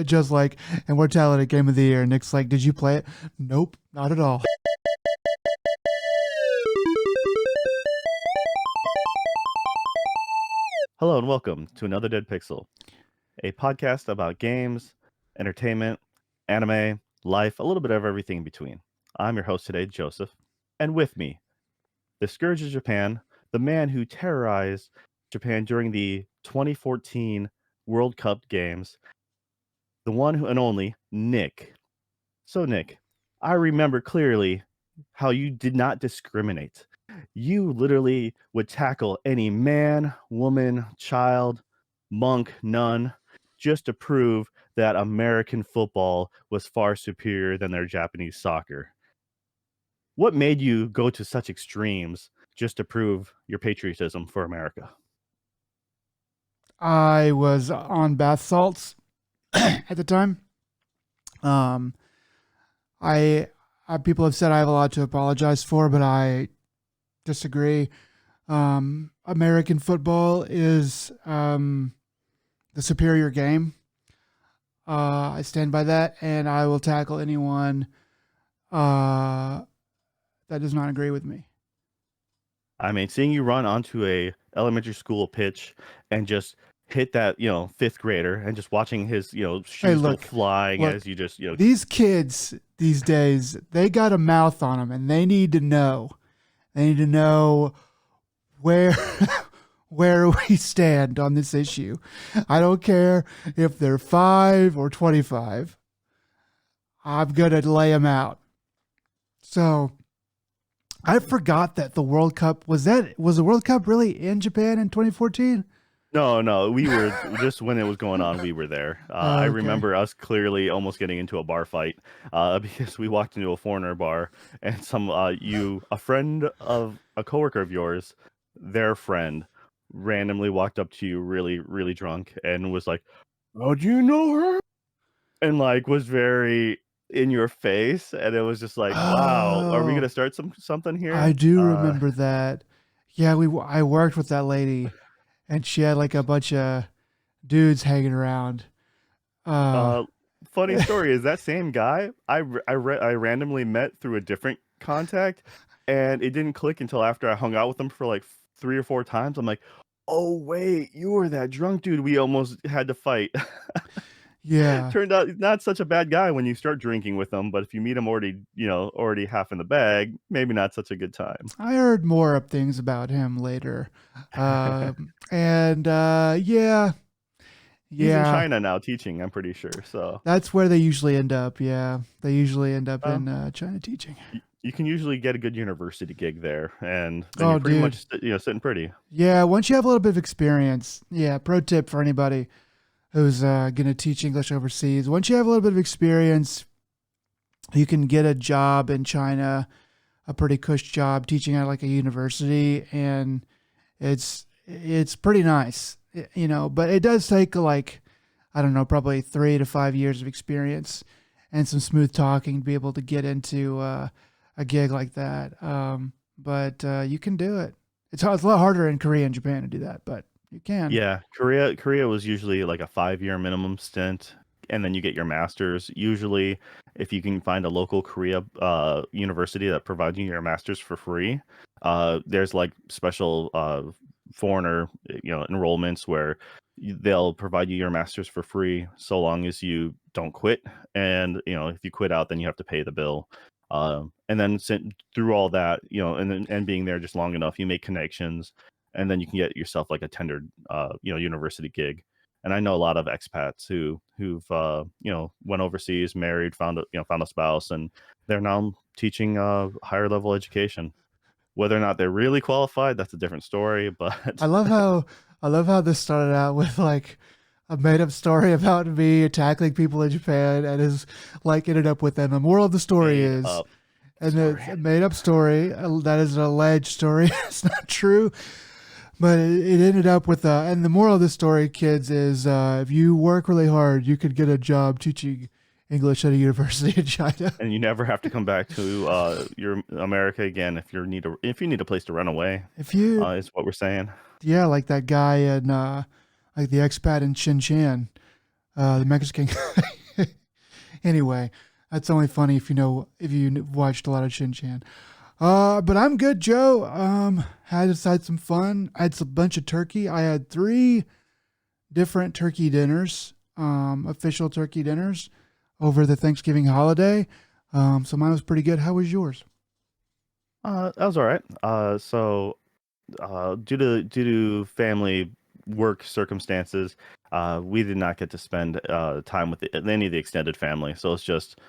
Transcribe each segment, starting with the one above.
just like Immortality Game of the Year. Nick's like, did you play it? Nope, not at all. Hello and welcome to another Dead Pixel, a podcast about games, entertainment, anime, life, a little bit of everything in between. I'm your host today, Joseph, and with me, the Scourge of Japan, the man who terrorized Japan during the 2014 World Cup games, the one and only Nick. So, Nick, I remember clearly how you did not discriminate. You literally would tackle any man, woman, child, monk, nun, just to prove that American football was far superior than their Japanese soccer. What made you go to such extremes just to prove your patriotism for America? I was on bath salts at the time. Um, I, people have said I have a lot to apologize for, but I disagree. American football is the superior game. I stand by that, and I will tackle anyone that does not agree with me. I mean, seeing you run onto a elementary school pitch and just hit that, fifth grader and just watching his, Hey, shoes go flying look, as you just, these kids these days, they got a mouth on them, and they need to know. They need to know where where we stand on this issue. I don't care if they're 5 or 25. I'm gonna lay them out. So I forgot that the World Cup was the World Cup really in Japan in 2014? No, we were just when it was going on, we were there. I Okay. remember us clearly almost getting into a bar fight because we walked into a foreigner bar and a friend of a coworker of yours, their friend, randomly walked up to you really, really drunk and was like, "Oh, do you know her?" And like was very in your face, and it was just like, "Wow, are we Oh, gonna start something I here?" do remember that. Yeah, I worked with that lady, and she had like a bunch of dudes hanging around. Uh, Uh, Funny story is that same guy I randomly met through a different contact, and it didn't click until after I hung out with him for like 3 or 4 times. I'm like, oh wait, you were that drunk dude we almost had to fight. yeah, Turned out he's not such a bad guy when you start drinking with him, but if you meet him already half in the bag, maybe not such a good time. I heard more of things about him later. And yeah, He's in yeah, China now teaching, I'm pretty sure. So that's where they usually end up. Yeah, they usually end up uh, in China teaching. you can usually get a good university gig there, and then Oh, you're pretty dude. much sitting pretty. Yeah, once you have a little bit of experience, yeah, pro tip for anybody who's going to teach English overseas. Once you have a little bit of experience, you can get a job in China, a pretty cush job teaching at like a university, and it's pretty nice, But it does take like, I don't know, probably 3 to 5 years of experience and some smooth talking to be able to get into a gig like that. But you can do it. It's a lot harder in Korea and Japan to do that, but you can. Yeah, Korea was usually like a 5-year minimum stint, and then you get your master's. Usually, if you can find a local Korea university that provides you your master's for free, there's like special foreigner enrollments where they'll provide you your master's for free so long as you don't quit. And if you quit out, then you have to pay the bill. And then through all that, and being there just long enough, you make connections, and then you can get yourself like a tendered university gig. And I know a lot of expats who've went overseas, married, found a spouse, and they're now teaching higher level education. Whether or not they're really qualified, that's a different story. I But love how I love how this started out with like a made up story about me tackling people in Japan and is like ended up with, and the moral of the story made is, up and it's story. a made up story. That is an alleged story. It's not true, but it ended up with, and the moral of the story, kids, is if you work really hard, you could get a job teaching English at a university in China. And you never have to come back to your America again if you need a place to run away. If you, Is what we're saying. yeah, like that guy in, like the expat in Xinjiang. The Mexican. Anyway, that's only funny if you watched a lot of Shin Chan. But I'm good, Joe. Had some fun. I had a bunch of turkey. I had 3 different turkey dinners, official turkey dinners over the Thanksgiving holiday. So mine was pretty good. How was yours? That was all right. Due to family work circumstances, we did not get to spend time with any of the extended family. So it's just,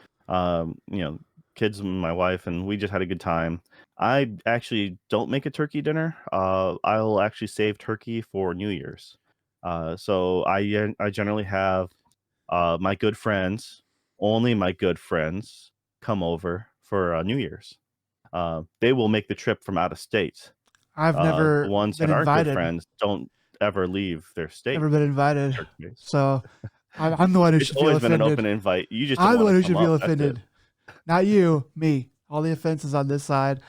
kids and my wife, and we just had a good time. I actually don't make a turkey dinner. I'll actually save turkey for New Year's. So I generally have my good friends, only my good friends, come over for New Year's. They will make the trip from out of state. I've The never ones been that aren't good invited. friends don't ever leave their state. Never been invited. Church base. So I'm the one who It's should feel always been an offended. open invite. You just didn't I'm the want one to who come should up. feel That's it. offended. Not you, me. All the offenses on this side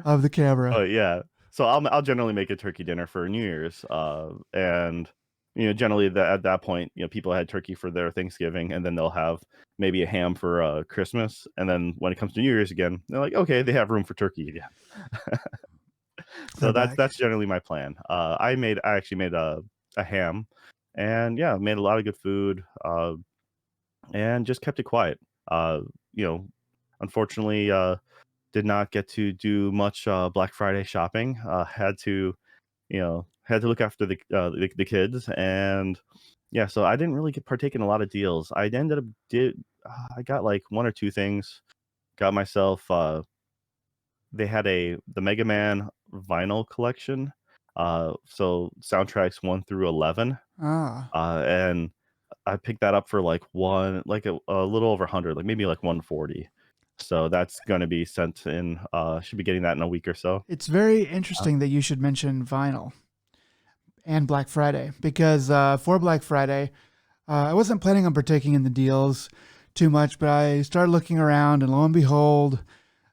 of the camera. Oh yeah. So I'll generally make a turkey dinner for New Year's. And generally at that point, people had turkey for their Thanksgiving, and then they'll have maybe a ham for Christmas. And then when it comes to New Year's again, they're like, okay, they have room for turkey again. They're So that's back. that's generally my plan. I actually made a ham, and yeah, made a lot of good food, and just kept it quiet. Uh, you know, Unfortunately, did not get to do much Black Friday shopping. Had to look after the kids, and yeah, so I didn't really partake in a lot of deals. I ended up did I got like 1 or 2 things. Got myself they had the Mega Man vinyl collection. So soundtracks 1 through 11. Ah. And I picked that up for like a little over 100, like maybe like 140. So that's gonna be sent in. Should be getting that in a week or so. It's very Uh, interesting that you should mention vinyl and Black Friday because for Black Friday, I wasn't planning on partaking in the deals too much, but I started looking around, and lo and behold,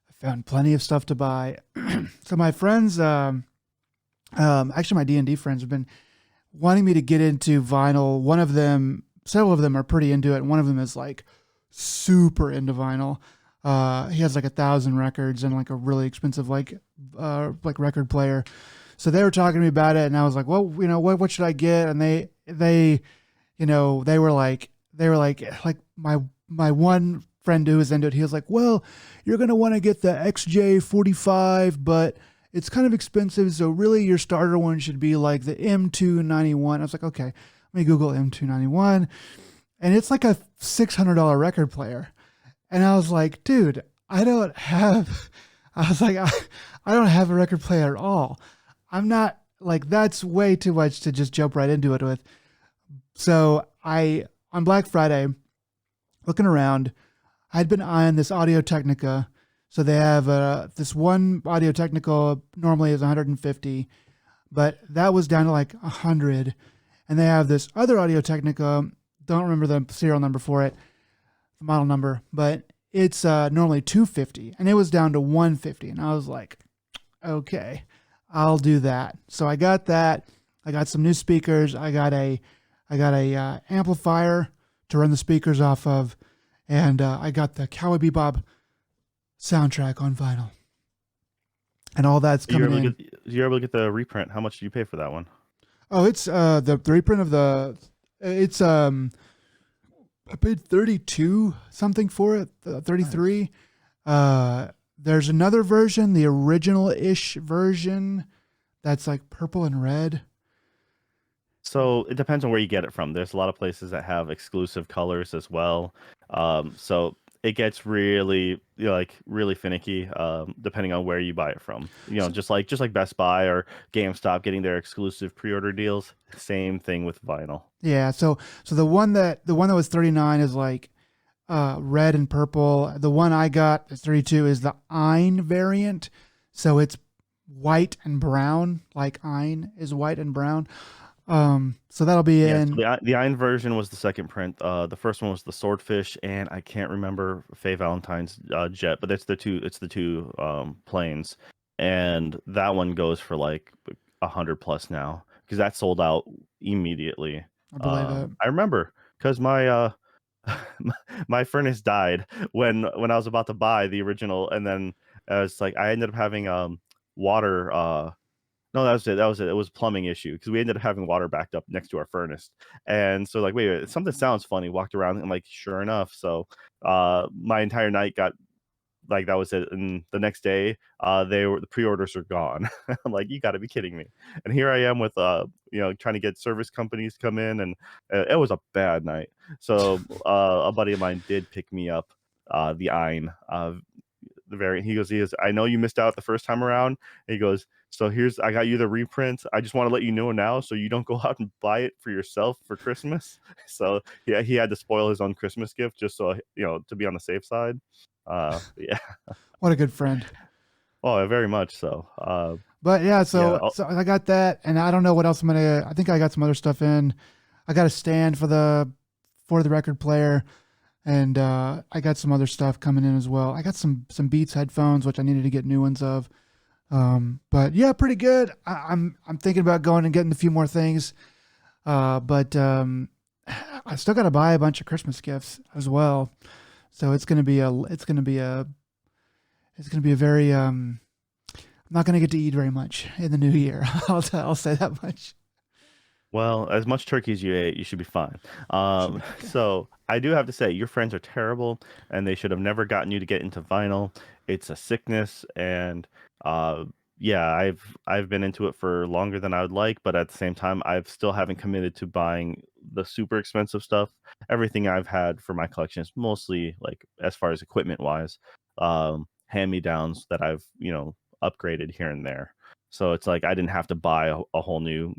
I found plenty of stuff to buy. So my friends, actually my D&D friends, have been wanting me to get into vinyl. One of them, several of them are pretty into it, and one of them is like super into vinyl. He has like 1,000 records and like a really expensive like record player. So they were talking to me about it, and I was like, well, what should I get? And they they were like my one friend who was into it, he was like, well, you're gonna want to get the XJ45, but it's kind of expensive, so really your starter one should be like the M291. I was like, okay, let me Google M291, and it's like a $600 record player. And I was like, dude, I was like, I don't have a record player at all. I'm not like, that's way too much to just jump right into it with. So on Black Friday, looking around, I'd been eyeing this Audio Technica. So they have this one Audio Technica normally is 150, but that was down to like 100. And they have this other Audio Technica, don't remember the serial number for it, the model number, but it's normally 250, and it was down to 150. And I was like, okay, I'll do that. So I got that. I got some new speakers. I got a amplifier to run the speakers off of, and I got the Cowboy Bebop soundtrack on vinyl, and all that's you're coming able to in. get you're able to get the reprint. How much did you pay for that one? Oh, it's the reprint of the. It's I paid 32 something for it, Nice. 33. There's another version, the original ish version, that's like purple and red. So it depends on where you get it from. There's a lot of places that have exclusive colors as well. So it gets really, like really finicky, depending on where you buy it from. So, Just like Best Buy or GameStop getting their exclusive pre-order deals. Same thing with vinyl. yeah, so the one that was 39 is like red and purple. The one I got is 32 is the Ein variant. So it's white and brown, like Ein is white and brown. So that'll be Yeah, so in. the Iron version was the second print. The first one was the Swordfish, and I can't remember Faye Valentine's Jet, but it's the two. It's the two planes, and that one goes for like 100 plus now because that sold out immediately. I believe it. I remember. because my my furnace died when I was about to buy the original, and then it's like I ended up having water. No, that was it. That was it. It was a plumbing issue because we ended up having water backed up next to our furnace, and so like, wait, something sounds funny. Walked around and like, sure enough, so my entire night got like that was it. And the next day, the pre-orders are gone. I'm like, you got to be kidding me. And here I am with trying to get service companies to come in, and it was a bad night. So a buddy of mine did pick me up the Ein the variant. He goes, I know you missed out the first time around. And he goes, so I got you the reprint. I just want to let you know now so you don't go out and buy it for yourself for Christmas. So yeah, he had to spoil his own Christmas gift just so to be on the safe side. Yeah. What a good friend. Oh, very much so. But yeah, Yeah. so I got that, and I don't know what else I'm gonna. I think I got some other stuff in. I got a stand for the record player, and I got some other stuff coming in as well. I got some Beats headphones, which I needed to get new ones of. But yeah, pretty good. I'm thinking about going and getting a few more things. But I still got to buy a bunch of Christmas gifts as well. So it's gonna be a very I'm not gonna get to eat very much in the new year. I'll say that much. Well, as much turkey as you ate, you should be fine. Should be okay. So I do have to say, your friends are terrible, and they should have never gotten you to get into vinyl. It's a sickness, and uh, yeah, I've been into it for longer than I would like, but at the same time, I've still haven't committed to buying the super expensive stuff. Everything I've had for my collection is mostly like, as far as equipment wise, hand-me-downs that I've upgraded here and there. So it's like I didn't have to buy a whole new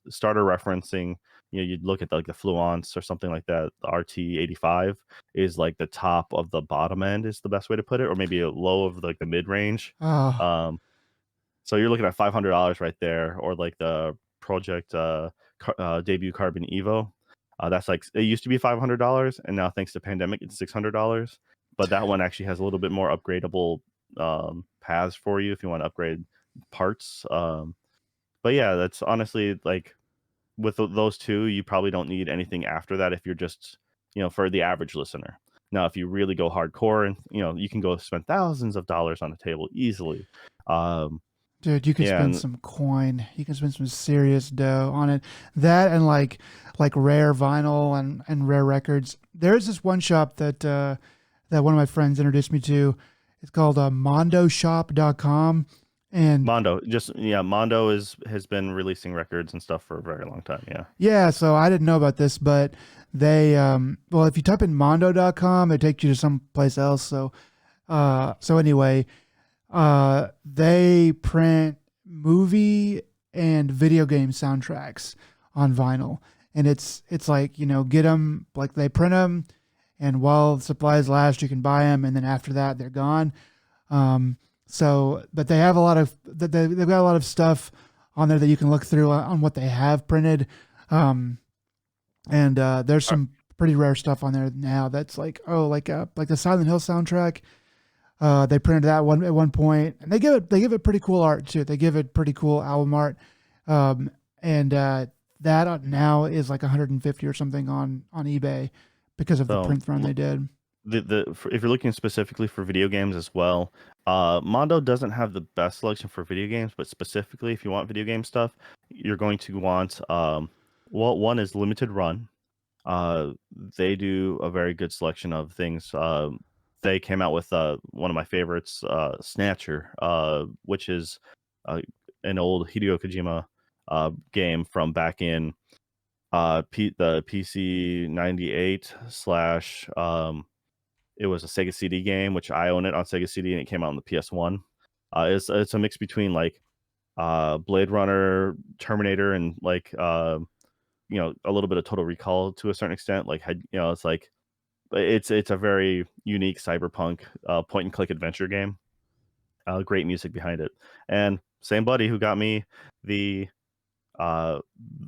starter referencing. You'd look at like the Fluence or something like that. The RT85 is like the top of the bottom end is the best way to put it, or maybe a low of like the mid range. Oh, um so you're looking at $500 right there, or like the project debut Carbon Evo. That's like, it used to be $500, and now thanks to pandemic it's $600. But that one actually has a little bit more upgradable paths for you if you want to upgrade parts. But yeah, that's honestly like, with those two, you probably don't need anything after that if you're just, for the average listener. Now, if you really go hardcore, and you can go spend thousands of dollars on a table easily. dude, you could Yeah, spend and some coin. You can spend some serious dough on it. That and like rare vinyl and rare records. There's this one shop that one of my friends introduced me to. It's called mondoshop.com. And Mondo has been releasing records and stuff for a very long time. Yeah. yeah, so I didn't know about this, but they well, if you type in mondo.com, it takes you to some place else. So anyway, they print movie and video game soundtracks on vinyl, and it's like, get them, like they print them, and while supplies last, you can buy them, and then after that, they're gone. But they have a lot of they've got a lot of stuff on there that you can look through on what they have printed. And there's some pretty rare stuff on there now that's like, like the Silent Hill soundtrack. They printed that one at one point, and they give it pretty cool art too. They give it pretty cool album art. And that now is like 150 or something on eBay because of the So print run they did. if you're looking specifically for video games as well, Mondo doesn't have the best selection for video games, but specifically if you want video game stuff, you're going to want well, one is Limited Run. They do a very good selection of things. They came out with one of my favorites, Snatcher, which is an old Hideo Kojima game from back in the PC 98 slash it was a Sega CD game, which I own it on Sega CD, and it came out on the PS1. It's a mix between like Blade Runner, Terminator, and like a little bit of Total Recall to a certain extent. Like, it's like, it's a very unique cyberpunk point and click adventure game. Great music behind it, and same buddy who got me the uh,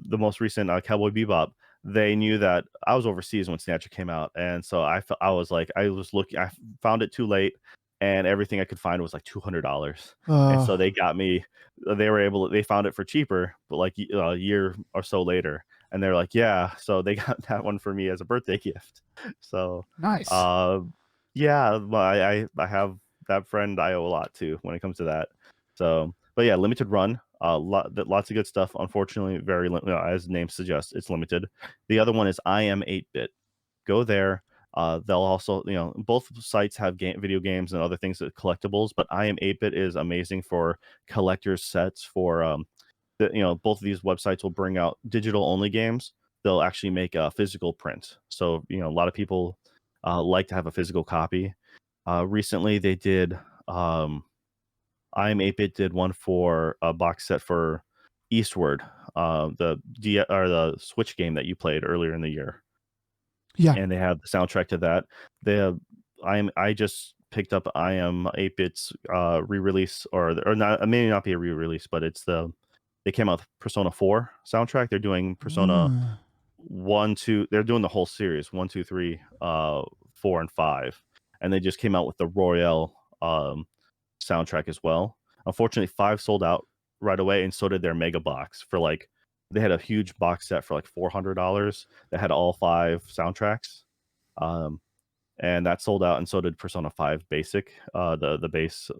the most recent Cowboy Bebop. They knew that I was overseas when Snatcher came out, and so I was like, I was looking, I found it too late, and everything I could find was like $200, and so Uh, they got me. They found it for cheaper, but like a year or so later, and they're like, yeah, so they got that one for me as a birthday gift. So, Nice. uh, yeah, well, I have that friend I owe a lot to when it comes to that. So, but yeah, limited run, lots of good stuff. Unfortunately, as the name suggests, it's limited. The other one is I am 8-bit. Go there. They'll also, both sites have video games and other things that collectibles, but I am 8-bit is amazing for collector's sets for both of these websites will bring out digital only games. They'll actually make a physical print. So, a lot of people like to have a physical copy. Recently they did I am 8-bit did one for a box set for Eastward, the Switch game that you played earlier in the year, Yeah. and they have the soundtrack to that. They have I just picked up I am 8-bit's re-release, or not, maybe not be a re-release, but they came out with Persona 4 soundtrack. They're doing Persona Ah, 1, 2. They're doing the whole series 1, 2, 3, 4, and 5, and they just came out with the Royale soundtrack as well. Unfortunately, 5 sold out right away, and so did their mega box for like they had a huge box set for like $400 that had all 5 soundtracks. Um, and that sold out, and so did Persona 5 Basic, the base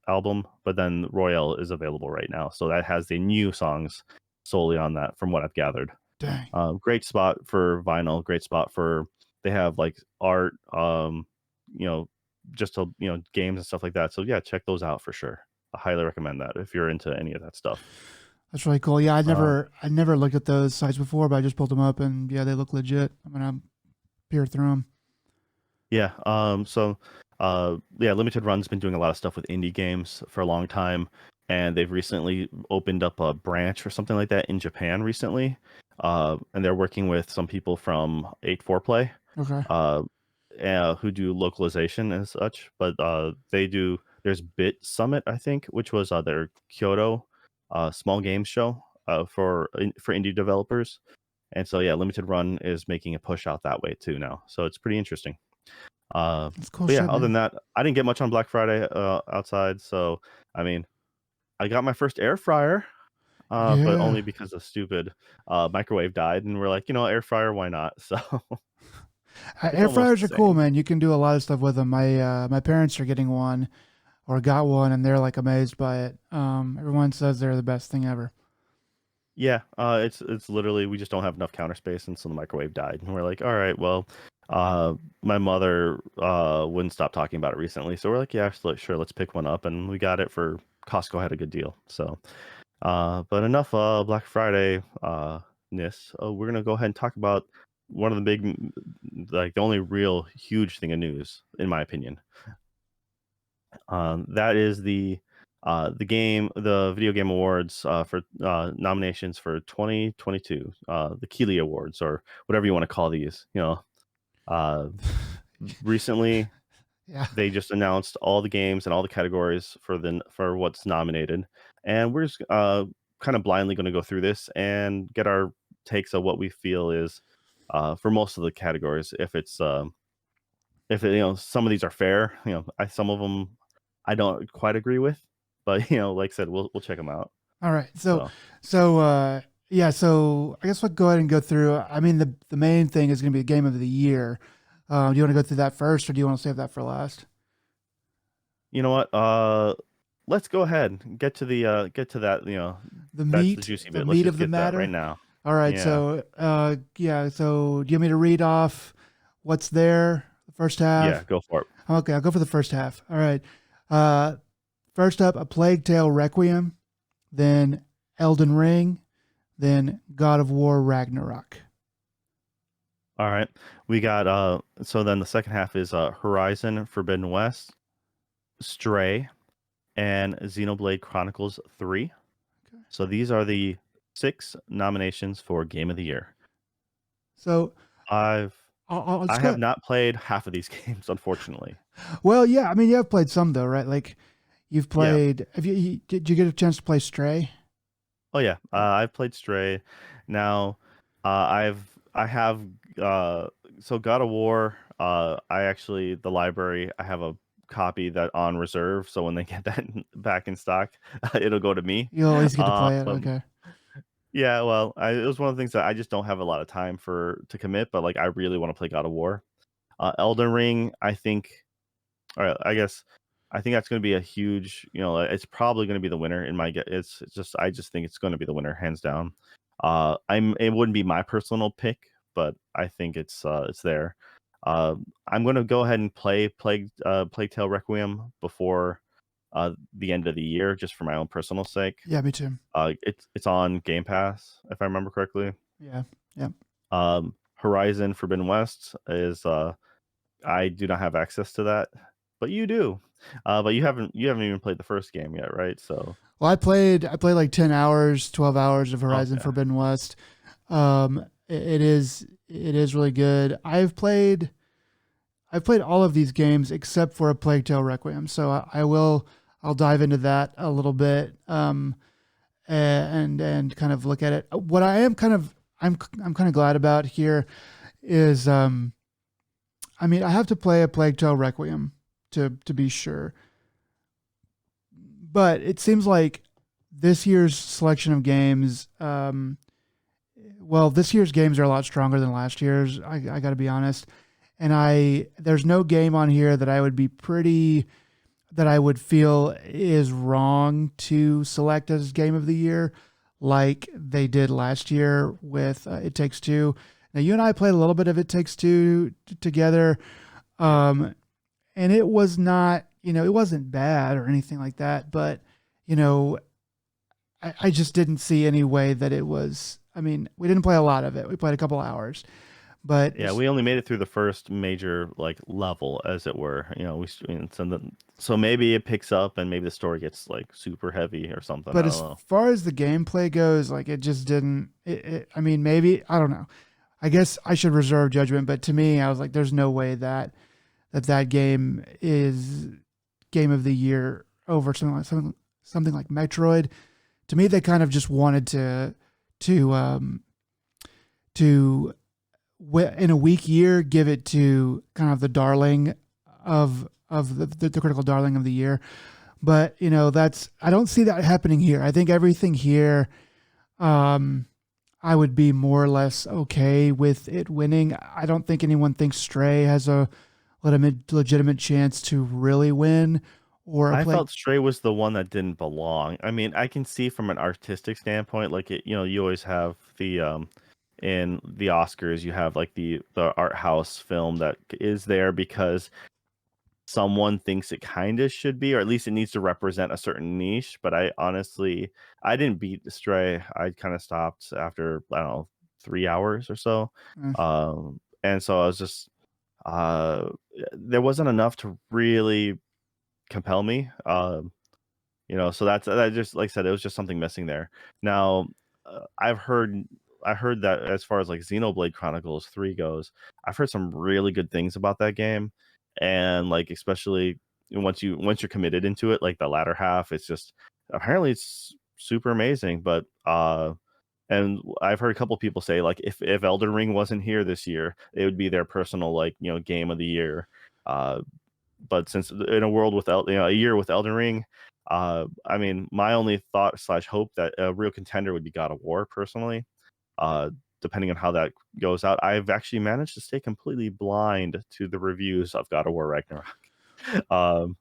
album. But then Royale is available right now, so that has the new songs solely on that, from what I've gathered. dang. Great spot for vinyl. Great spot for they have like art, you know, just to, games and stuff like that. So yeah, check those out for sure. I highly recommend that if you're into any of that stuff. That's really cool. Yeah, Uh, I never looked at those sites before, but I just pulled them up and yeah, they look legit. I'm gonna peer through them. Yeah. Yeah, Limited Run's been doing a lot of stuff with indie games for a long time, and they've recently opened up a branch or something like that in Japan recently. And they're working with some people from 8-4 Play, Okay. uh, who do localization and such. But there's Bit Summit, I think, which was their Kyoto small games show for indie developers. And so yeah, Limited Run is making a push out that way too now. So it's pretty interesting. Uh, That's cool but yeah, shit, other man. than that, I didn't get much on Black Friday outside. So I mean, I got my first air fryer, but Yeah. only because the stupid microwave died, and we're like, air fryer, why not? So it's Air almost fryers the are cool, same. man. You can do a lot of stuff with them. My parents are getting one or got one, and they're like amazed by it. Everyone says they're the best thing ever. Yeah, it's literally we just don't have enough counter space, and so the microwave died, and we're like, all right, well, my mother wouldn't stop talking about it recently, so we're like, yeah, sure, let's pick one up, and we got it for Costco had a good deal. So, but enough Black Friday ness. We're gonna go ahead and talk about one of the like the only real huge thing of news, in my opinion. That is the Video Game Awards for nominations for 2022, the Keeley Awards, or whatever you want to call these. Uh, Recently Yeah. they just announced all the games and all the categories for what's nominated, and we're just kind of blindly going to go through this and get our takes of what we feel is for most of the categories. Some of these are fair, some of them I don't quite agree with, but like I said, we'll check them out. All right. So So yeah. So I guess we'll go ahead and go through. I mean, the main thing is going to be the game of the year. Do you want to go through that first, or do you want to save that for last? you know what? Let's go ahead and get to that. That's the juicy The bit. Let's meat just of the get that right matter. now. All right. Yeah, Yeah. So do you want me to read off what's there? The first yeah, half. go for it. Okay, I'll go for the first half. All right. Uh, First up, A Plague Tale Requiem, then Elden Ring, then God of War Ragnarok. All right. We got so then the second half is Horizon Forbidden West, Stray, and Xenoblade Chronicles 3. Okay. So these are the 6 nominations for Game of the Year. So I've I'll I just have go. not played half of these games, unfortunately. Well, yeah, I mean, you have played some though, right? Like you've Yeah. played. Have did you get a chance to play Stray? Oh yeah. I've played Stray. Now, I have so God of War. I actually the library. I have a copy that on reserve. So when they get that back in stock, it'll go to me. You always get to play it. But Okay. Yeah, well, it was one of the things that I just don't have a lot of time to commit, but like I really want to play God of War. Elden Ring, I think, or I guess, I think that's going to be a huge. It's probably going to be the winner in my get. It's just I just think it's going to be the winner hands down. It wouldn't be my personal pick, but I think it's there. Uh, I'm going to go ahead and play Plague Tale Requiem before the end of the year, just for my own personal sake. Yeah, me too. It's on Game Pass, if I remember correctly. Yeah, yeah. Horizon Forbidden West is I do not have access to that, but you do. But you haven't even played the first game yet, right? So Well, I played like 10 hours, 12 hours of Horizon okay, Forbidden West. It is really good. I've played all of these games except for a Plague Tale Requiem, so I'll dive into that a little bit, and kind of look at it. What I am kind of I'm kind of glad about here is, I mean, I have to play a Plague Tale Requiem to be sure, but it seems like this year's selection of games, well, this year's games are a lot stronger than last year's. I got to be honest, and there's no game on here that I would feel is wrong to select as game of the year, like they did last year with It Takes Two. Now, you and I played a little bit of It Takes Two together, yeah, um, and it was not, it wasn't bad or anything like that, but you know, I just didn't see any way that it was. I mean, we didn't play a lot of it. We played a couple hours, but yeah. We only made it through the first major like level, as it were. So maybe it picks up, and maybe the story gets like super heavy or something. I but don't as know. far as the gameplay goes, like it just didn't. I mean, maybe I don't know. I guess I should reserve judgment, but to me, I was like, "There's no way that game is game of the year over something like Metroid." To me, they kind of just wanted to to in a weak year give it to kind of the darling of the critical darling of the year. But that's I don't see that happening here. I think everything here, um, I would be more or less okay with it winning. I don't think anyone thinks Stray has a legitimate chance to really win, or a I play. felt Stray was the one that didn't belong. I mean, I can see from an artistic standpoint, like you always have in the Oscars, you have like the art house film that is there because someone thinks it kind of should be, or at least it needs to represent a certain niche. But I didn't beat Stray. I kind of stopped after, I don't know, 3 hours or so. eh, And so I was just, uh, there wasn't enough to really compel me. So that just, like I said, it was just something missing there. Now, I heard that as far as like Xenoblade Chronicles 3 goes, I've heard some really good things about that game, and like especially once you're committed into it, like the latter half, it's just apparently it's super amazing. But and I've heard a couple people say like if Elden Ring wasn't here this year, it would be their personal like game of the year. Uh, but since in a world without a year with Elden Ring, I mean, my only thought slash hope that a real contender would be God of War personally. Uh, Depending on how that goes out, I've actually managed to stay completely blind to the reviews of God of War Ragnarok. um,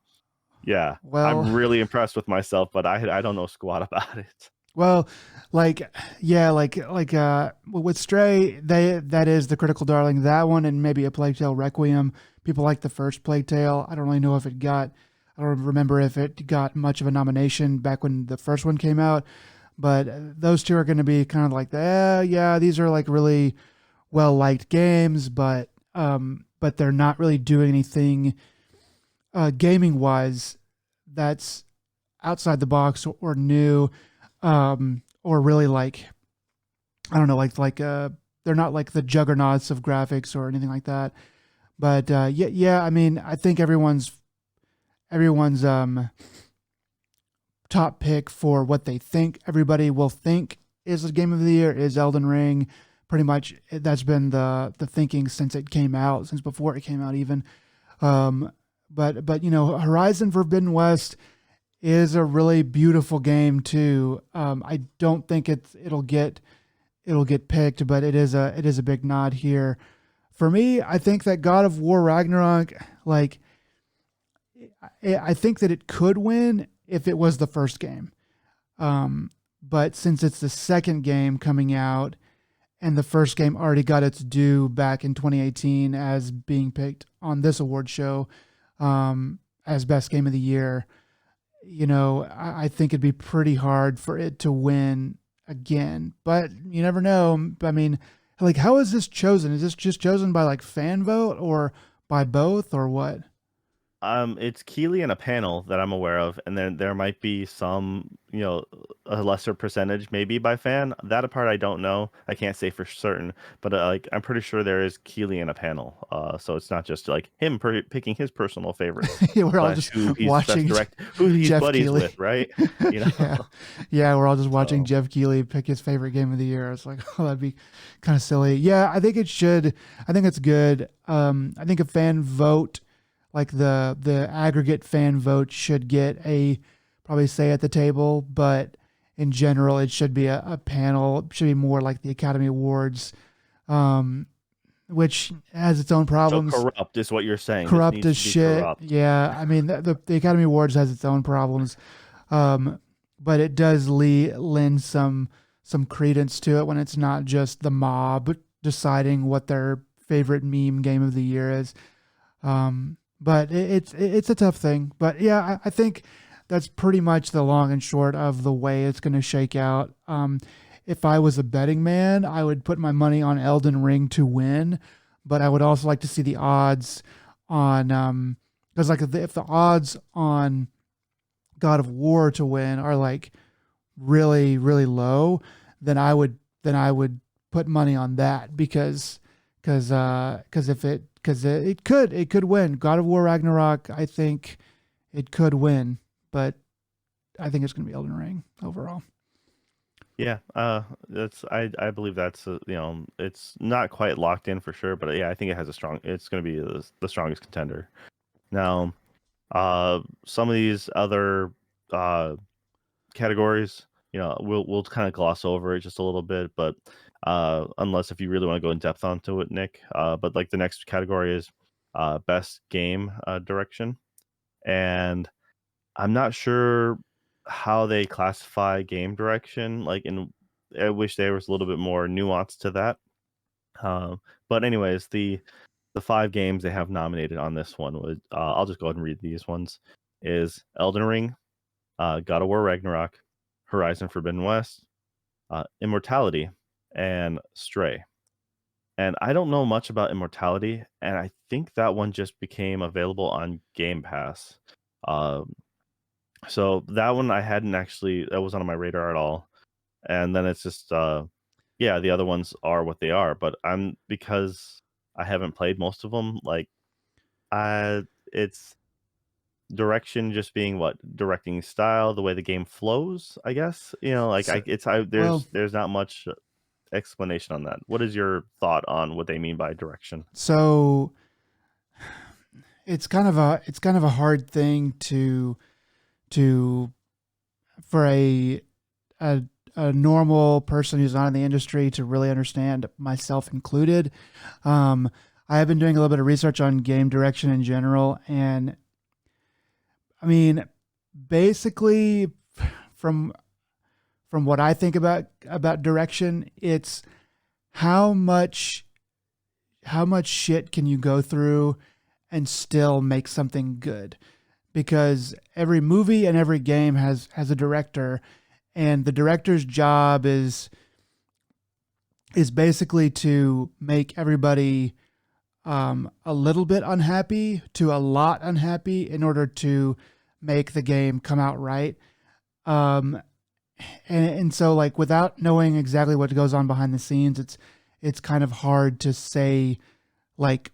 yeah, I'm well, really impressed with myself, but I don't know squat about it. well, like yeah, with Stray, that is the critical darling. That one and maybe a Plague Tale Requiem. People like the first Plague Tale. I don't really know if it got. I don't remember if it got much of a nomination back when the first one came out. But those two are going to be kind of like, yeah, these are like really well liked games, but they're not really doing anything gaming wise that's outside the box or new, or really like I don't know, they're not like the juggernauts of graphics or anything like that. But yeah. I mean, I think everyone's top pick for what they think everybody will think is the game of the year is Elden Ring. Pretty much, that's been the thinking since it came out, since before it came out even. Um, but Horizon Forbidden West is a really beautiful game too. I don't think it'll get picked, but it is a big nod here. For me, I think that God of War Ragnarok, like I think that it could win if it was the first game. But since it's the second game coming out, and the first game already got its due back in 2018 as being picked on this award show as best game of the year, I think it'd be pretty hard for it to win again. But you never know. I mean, like, how is this chosen? Is this just chosen by like fan vote or by both or what? It's Keeley and a panel that I'm aware of, and then there might be some, a lesser percentage maybe by fan. That part I don't know. I can't say for certain, but like I'm pretty sure there is Keeley and a panel. So it's not just like him picking his personal favorites We're all slash just who he's best watching direct, who he's Jeff buddies Keighley. with, right? You know. Yeah. Yeah, we're all just watching So Jeff Keighley pick his favorite game of the year. It's like, oh, that'd be kind of silly. Yeah, I think it should. I think it's good. I think a fan vote, like the aggregate fan vote, should get a probably say at the table, but in general, it should be a panel. It should be more like the Academy Awards, um, which has its own so problems. corrupt is what you're saying. This Corrupt needs as to be shit. corrupt. Yeah, I mean the Academy Awards has its own problems, um, but it does lend some credence to it when it's not just the mob deciding what their favorite meme game of the year is. But it's a tough thing. But yeah, I think that's pretty much the long and short of the way it's going to shake out. If I was a betting man, I would put my money on Elden Ring to win, but I would also like to see the odds on because like if the odds on God of War to win are like really low, then I would put money on that because if it could win. God of War Ragnarok, I think it could win, but I think it's going to be Elden Ring overall. Yeah, that's I believe that's it's not quite locked in for sure, but yeah, I think it has a strong. It's going to be the strongest contender. Now, some of these other categories, we'll kind of gloss over it just a little bit, but unless if you really want to go in depth onto it, Nick. But like the next category is best game direction, and I'm not sure how they classify game direction. I wish there was a little bit more nuance to that. But anyways, the 5 games they have nominated on this one would I'll just go ahead and read these ones. Is Elden Ring, God of War Ragnarok, Horizon Forbidden West, Immortality, and Stray. And I don't know much about Immortality, and I think that one just became available on Game Pass. Um, so that one I hadn't actually that wasn't on my radar at all. And then it's just yeah, the other ones are what they are, but I'm because I haven't played most of them, like it's direction just being what directing style, the way the game flows, I guess. Like So, well, there's not much explanation on that. What is your thought on what they mean by direction? so it's kind of a hard thing to for a a normal person who's not in the industry to really understand, myself included. Um, I have been doing a little bit of research on game direction in general, and I mean, basically, from from what I think about direction, it's how much how much shit can you go through and still make something good? Because every movie and every game has a director, and the director's job is basically to make everybody a little bit unhappy to a lot unhappy in order to make the game come out right. Um, and so like without knowing exactly what goes on behind the scenes, it's kind of hard to say like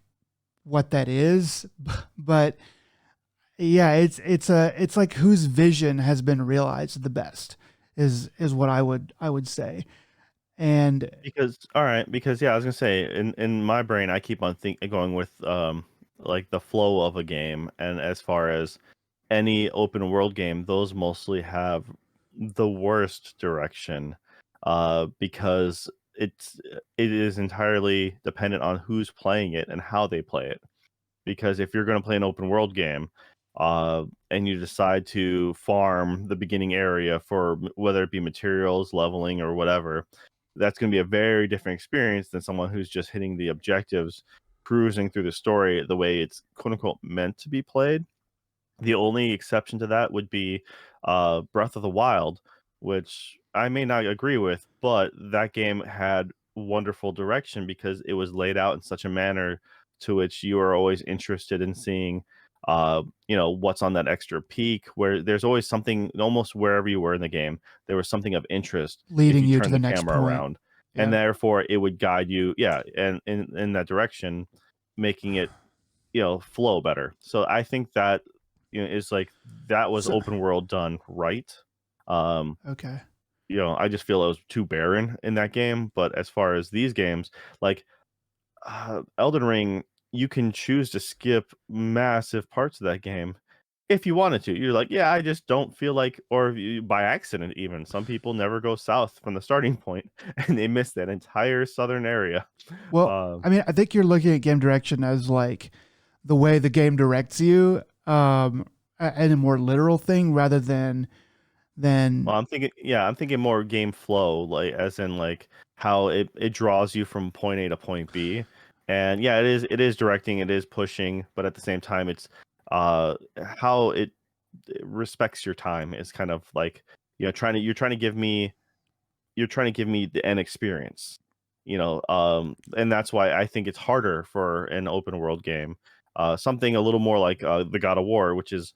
what that is. But yeah, it's like whose vision has been realized the best is what I would say. And Because all right, because yeah, I was gonna say in my brain I keep on going with like the flow of a game, and as far as any open world game, those mostly have the worst direction, because it is entirely dependent on who's playing it and how they play it. Because if you're going to play an open world game, and you decide to farm the beginning area for whether it be materials, leveling, or whatever, that's going to be a very different experience than someone who's just hitting the objectives, cruising through the story the way it's quote unquote meant to be played. The only exception to that would be Breath of the Wild, which I may not agree with, but that game had wonderful direction because it was laid out in such a manner to which you are always interested in seeing, what's on that extra peak, where there's always something almost wherever you were in the game, there was something of interest if leading you you to turn the the next camera point. around. And Yeah. therefore it would guide you, yeah, and in that direction, making it flow better. So I think that is like that was So, open world done right. Um, okay. I just feel it was too barren in that game. But as far as these games, like Elden Ring, you can choose to skip massive parts of that game if you wanted to. You're like, yeah, I just don't feel like, or by accident, even some people never go south from the starting point and they miss that entire southern area. Well, Um, I mean, I think you're looking at game direction as like the way the game directs you, and a more literal thing rather than Well, I'm thinking more game flow, like as in like how it draws you from point A to point B. And yeah, it is directing, it is pushing, but at the same time it's how it respects your time is kind of like, you're trying to give me the end experience. And that's why I think it's harder for an open world game. Something a little more like the God of War, which is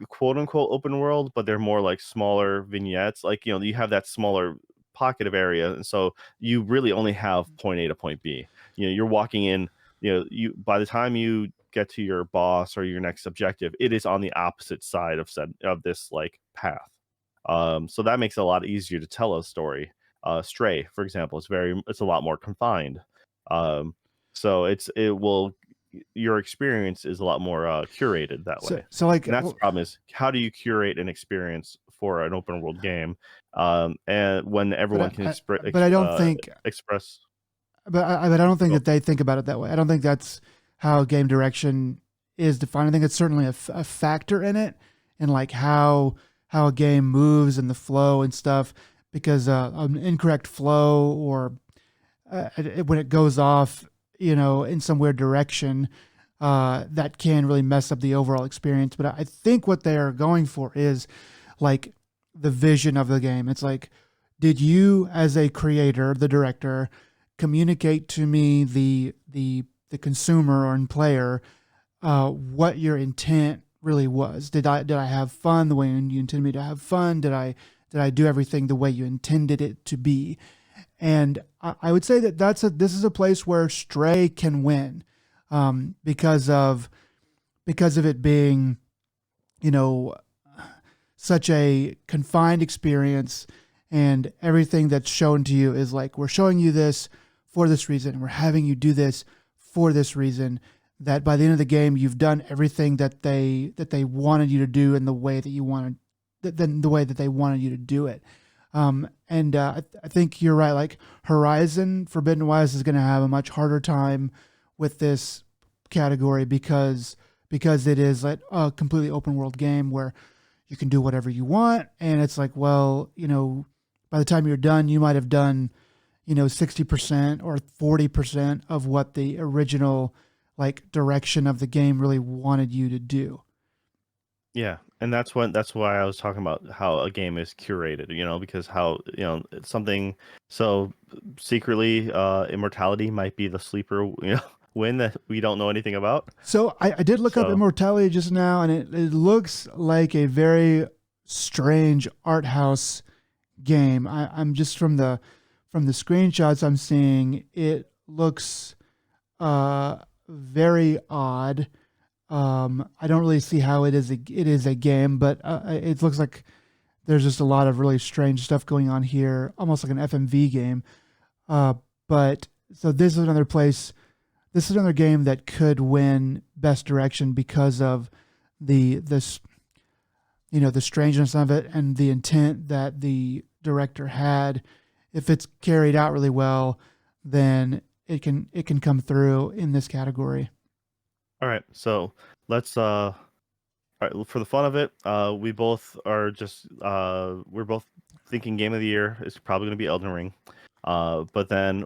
quote unquote open world, but they're more like smaller vignettes. Like, you have that smaller pocket of area. And so you really only have point A to point B. You're walking in, you by the time you get to your boss or your next objective, it is on the opposite side of this like path. So that makes it a lot easier to tell a story. Stray, for example, it's a lot more confined. Um, so your experience is a lot more curated that so way. so like And that's the problem is how do you curate an experience for an open world game, and when everyone can but I don't think express. but I don't think Well, that they think about it that way. I don't think that's how game direction is defined. I think it's certainly a factor in it, and like how a game moves and the flow and stuff. Because an incorrect flow or when it goes off, in some weird direction, that can really mess up the overall experience. But I think what they are going for is like the vision of the game. It's like, did you, as a creator, the director, communicate to me, the consumer or player, what your intent really was? Did I have fun the way you intended me to have fun? Did I do everything the way you intended it to be? And I would say that this is a place where Stray can win, because of it being, you know, such a confined experience, and everything that's shown to you is like, we're showing you this for this reason, we're having you do this for this reason. That by the end of the game, you've done everything that they wanted you to do in the way that you wanted, the way that they wanted you to do it. And I think you're right. Like Horizon Forbidden West is going to have a much harder time with this category because it is like a completely open world game where you can do whatever you want, and it's like, well, by the time you're done, you might have done 60% or 40% of what the original like direction of the game really wanted you to do. yeah, and that's why I was talking about how a game is curated, because how, it's something so secretly, immortality might be the sleeper, win that we don't know anything about. So I did look up So Immortality just now, and it looks like a very strange art house game. I'm just from the screenshots I'm seeing, it looks very odd. I don't really see how it is a game, but it looks like there's just a lot of really strange stuff going on here, almost like an FMV game. Uh, but so this is another place. This is another game that could win Best Direction because of this the strangeness of it and the intent that the director had. If it's carried out really well, then it can come through in this category. All right, so let's all right, for the fun of it, we both are just we're both thinking game of the year is probably going to be Elden Ring. But then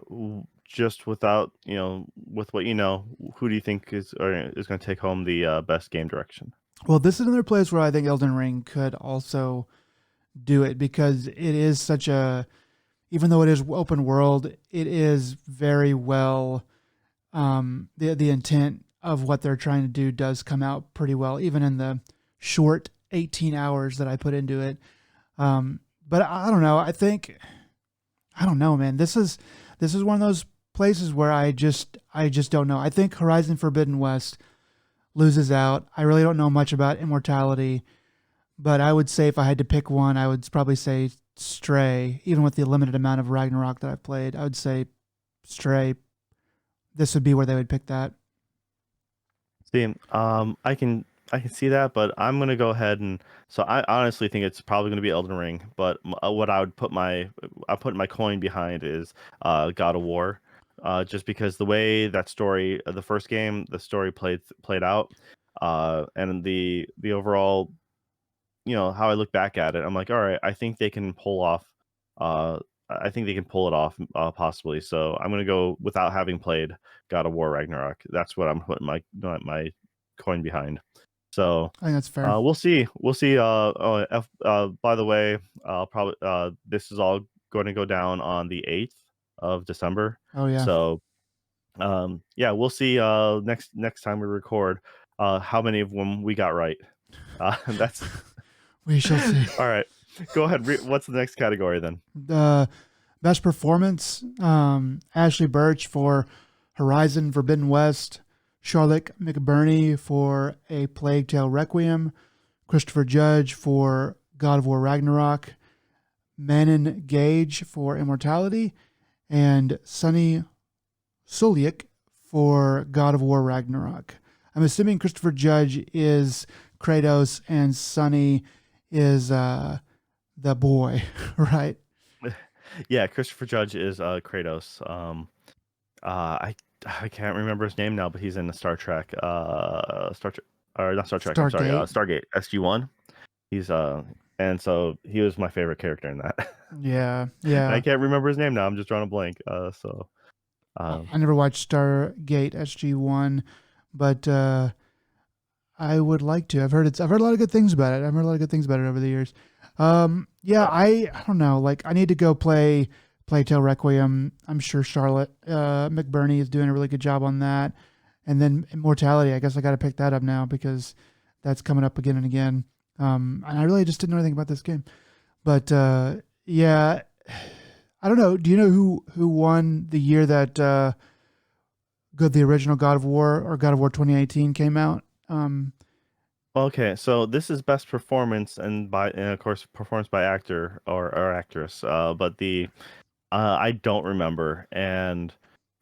just without, with what who do you think is going to take home the best game direction? Well, this is another place where I think Elden Ring could also do it because it is such a, even though it is open world, it is very well, the intent of what they're trying to do does come out pretty well, even in the short 18 hours that I put into it. But I don't know. I don't know, man. This is one of those places where I just don't know. I think Horizon Forbidden West loses out. I really don't know much about Immortality, but I would say if I had to pick one, I would probably say Stray. Even with the limited amount of Ragnarok that I've played, I would say Stray. This would be where they would pick that. See, I can see that, but I'm gonna go ahead and so I honestly think it's probably gonna be Elden Ring. But what I put my coin behind is God of War, just because the way that story, the first game, the story played out, and the overall, how I look back at it, I'm like, all right, I think they can pull off, uh, I think they can pull it off, possibly. So I'm gonna go without having played God of War Ragnarok. That's what I'm putting my coin behind. So I think that's fair. we'll see. We'll see. By the way, probably this is all going to go down on the 8th of December. Oh yeah, So yeah, we'll see. Next time we record, how many of them we got right. That's we shall see. all right. Go ahead. What's the next category then? The best performance, Ashley Birch for Horizon Forbidden West, Charlotte McBurney for A Plague Tale Requiem, Christopher Judge for God of War Ragnarok, Manon Gage for Immortality, and Sunny Suliak for God of War Ragnarok. I'm assuming Christopher Judge is Kratos and Sunny is the boy, right? Yeah, Christopher Judge is Kratos. I can't remember his name now, but he's in the Star Trek. Star Trek, or not Star Trek. I'm sorry. Stargate. Stargate SG-1. He's and so he was my favorite character in that. Yeah, And I yeah. can't remember his name now. I'm just drawing a blank. So I never watched Stargate SG-1, but I would like to. I've heard a lot of good things about it. I've heard a lot of good things about it over the years. Yeah, I don't know. Like, I need to go play Plague Tale Requiem. I'm sure Charlotte McBurney is doing a really good job on that. And then Immortality, I guess I got to pick that up now because that's coming up again and again. And I really just didn't know anything about this game. But yeah, I don't know. Do you know who won the year that the original God of War or God of War 2018 came out? okay, so this is best performance and of course performance by actor or actress. But the I don't remember, and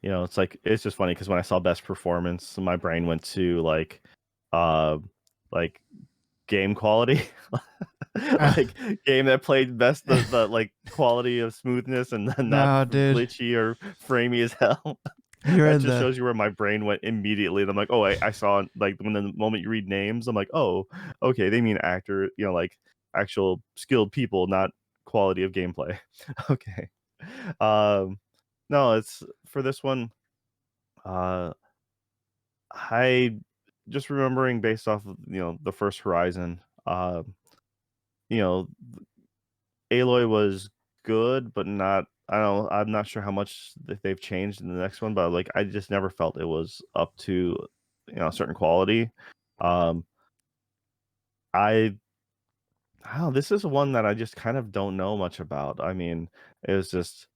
it's like it's just funny because when I saw best performance, my brain went to uh like game quality, like game that played best the like quality of smoothness and not No, dude, glitchy or framey as hell. you're That in just the shows you where my brain went immediately. And I'm like, oh, I saw like when the moment you read names, I'm like, oh, okay, they mean actor, like actual skilled people, not quality of gameplay. Okay. Um, no, it's for this one. Uh, I just remembering based off of the first Horizon. You know, Aloy was good, but not. I don't know. I'm not sure how much that they've changed in the next one, but like I just never felt it was up to a certain quality. Um, I I don't know. This is one that I just kind of don't know much about. I mean, it was just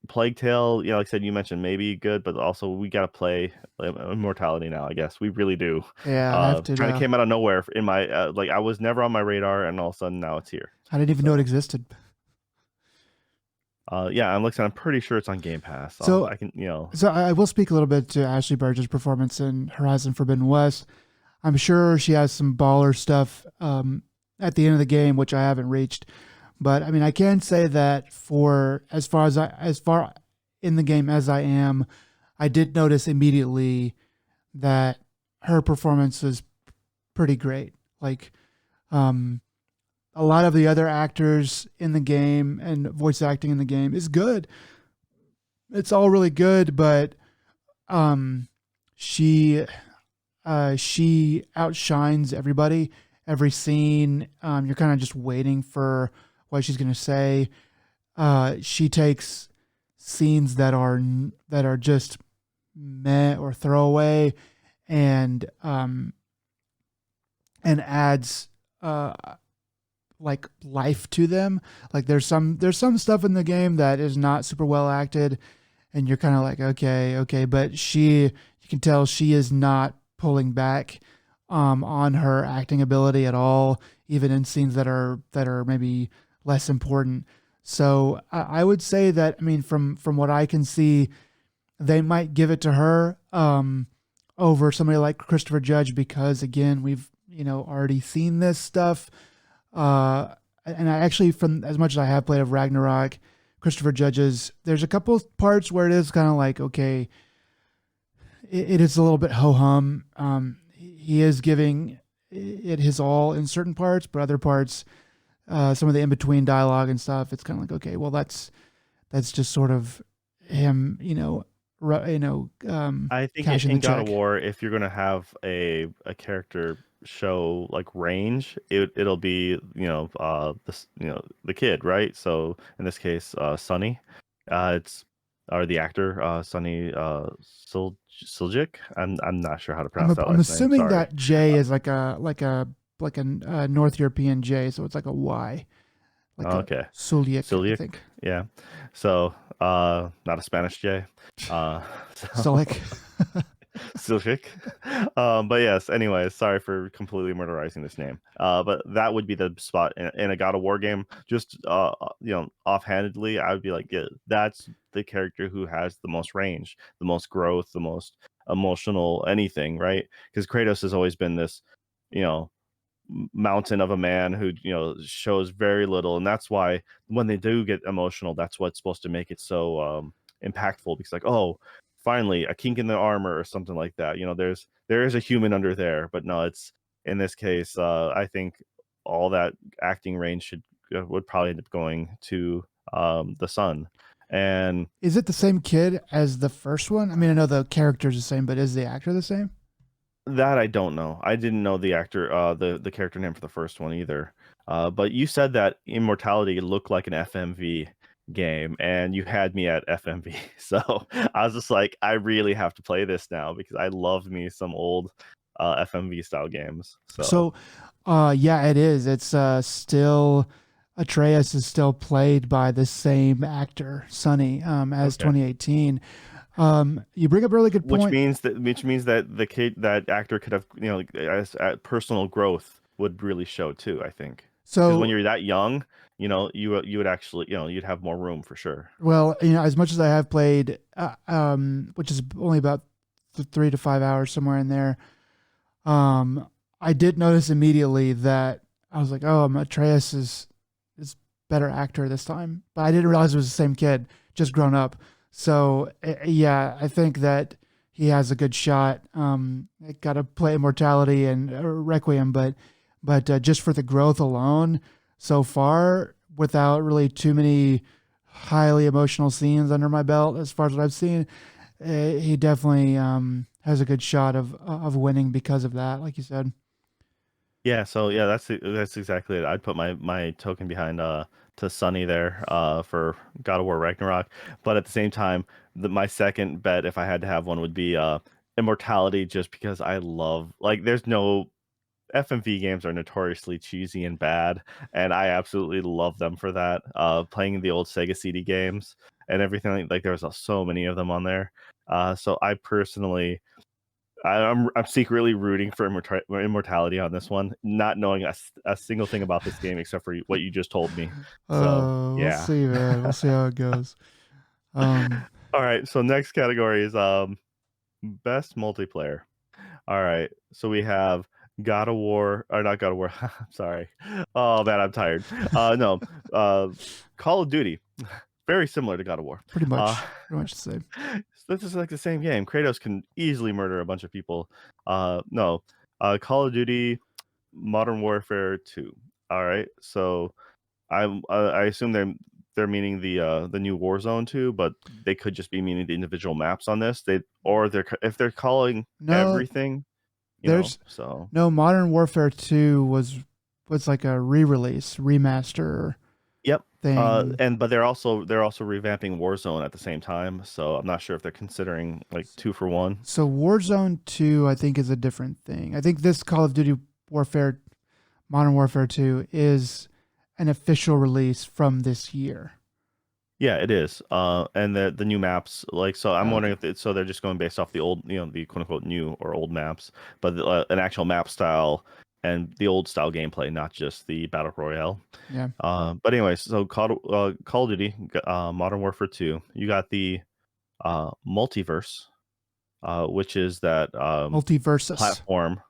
Plague Tale. Like I said, you mentioned maybe good, but also we gotta play Immortality now. I guess we really do. yeah. I have to Kind of know. came out of nowhere in my like I was never on my radar, and all of a sudden now it's here. I didn't even know it So. existed. Yeah, I'm pretty sure it's on Game Pass. So I can. so I will speak a little bit to Ashley Burge's performance in Horizon Forbidden West. I'm sure she has some baller stuff at the end of the game, which I haven't reached. But I mean, I can say that for as far in the game as I am, I did notice immediately that her performance was pretty great. Like, um, a lot of the other actors in the game and voice acting in the game is good. It's all really good, but um, she she outshines everybody. Every scene, you're kind of just waiting for what she's gonna say. She takes scenes that are just meh or throwaway, and and adds uh, like life to them. Like there's some stuff in the game that is not super well acted, and you're kind of like okay, but you can tell she is not pulling back on her acting ability at all, even in scenes that are maybe less important. So I would say that, I mean, from what I can see, they might give it to her over somebody like Christopher Judge, because again, we've already seen this stuff. And I actually, from as much as I have played of Ragnarok, Christopher Judge's, there's a couple parts where it is kind of like, okay, it is a little bit ho hum. He is giving it his all in certain parts, but other parts, some of the in between dialogue and stuff, it's kind of like, okay, well, that's just sort of him, I think cashing the in God of check. War, if you're gonna have a character show like range, it'll be the kid, right? So in this case, Sonny, it's or the actor Sonny Siljic. I'm not sure how to pronounce that I'm last name. assuming Sorry. that J is like a North European J, so it's like a Y, like a Okay, Suliak, I Siljic. think. Yeah. So not a Spanish J. So Sulik. Silvik. But yes, anyways, sorry for completely murderizing this name. But that would be the spot in a God of War game. Just offhandedly, I would be like, yeah, that's the character who has the most range, the most growth, the most emotional anything, right? Because Kratos has always been this, you know, mountain of a man who shows very little, and that's why when they do get emotional, that's what's supposed to make it so impactful, because like, oh, finally a kink in the armor or something like that. There is a human under there, but no, it's in this case, I think all that acting range would probably end up going to the son. And Is it the same kid as the first one? I mean, I know the character's the same, but is the actor the same? that I don't know. I didn't know the actor, the character name for the first one either. But you said that Immortality looked like an FMV game, and you had me at FMV. So I was just like, I really have to play this now because I love me some old FMV style games. So So, yeah, it is. It's still Atreus is still played by the same actor, Sonny, as okay, 2018. You bring up a really good point. which means that the kid that actor could have as personal growth would really show too. I think because when So, you're that young, you would actually you'd have more room for sure. well, as much as I have played, which is only about 3 to 5 hours somewhere in there, um, I did notice immediately that I was like, oh, Atreus is better actor this time, but I didn't realize it was the same kid, just grown up. So yeah, I think that he has a good shot. Got to play Immortality and Requiem, but just for the growth alone, so far, without really too many highly emotional scenes under my belt, as far as what I've seen, he definitely has a good shot of winning because of that, like you said. Yeah, so yeah, that's exactly it. I'd put my token behind to Sunny there for God of War Ragnarok, but at the same time, my second bet, if I had to have one, would be Immortality, just because I love, like, there's no FMV games are notoriously cheesy and bad, and I absolutely love them for that. Playing the old Sega CD games and everything, like there's so many of them on there. So I personally, I'm secretly rooting for Immortality on this one, not knowing a single thing about this game except for what you just told me. So We'll yeah. see, man. We'll see how it goes. Um, All right. So next category is best multiplayer. All right. So we have God of War, or not God of War. I'm sorry. Oh man, I'm tired. No. Call of Duty. Very similar to God of War. Pretty Uh, much the same. this is like the same game. Kratos can easily murder a bunch of people. No. Call of Duty Modern Warfare 2. All right. So I assume they're meaning the new Warzone 2, but they could just be meaning the individual maps on this. If they're calling No, everything, there's so no Modern Warfare 2 was like a re-release, remaster yep. thing. But they're also revamping Warzone at the same time, so I'm not sure if they're considering like 2 for 1. So Warzone 2 I think is a different thing. I think this Call of Duty Warfare Modern Warfare 2 is an official release from this year. Yeah, it is. And the new maps, like, so I'm Okay. wondering if so they're just going based off the old, the quote unquote new or old maps, but an actual map style and the old style gameplay, not just the battle royale. Yeah. But anyways, so Call of Duty, Modern Warfare 2, you got the multiverse, which is that Multiversus. platform.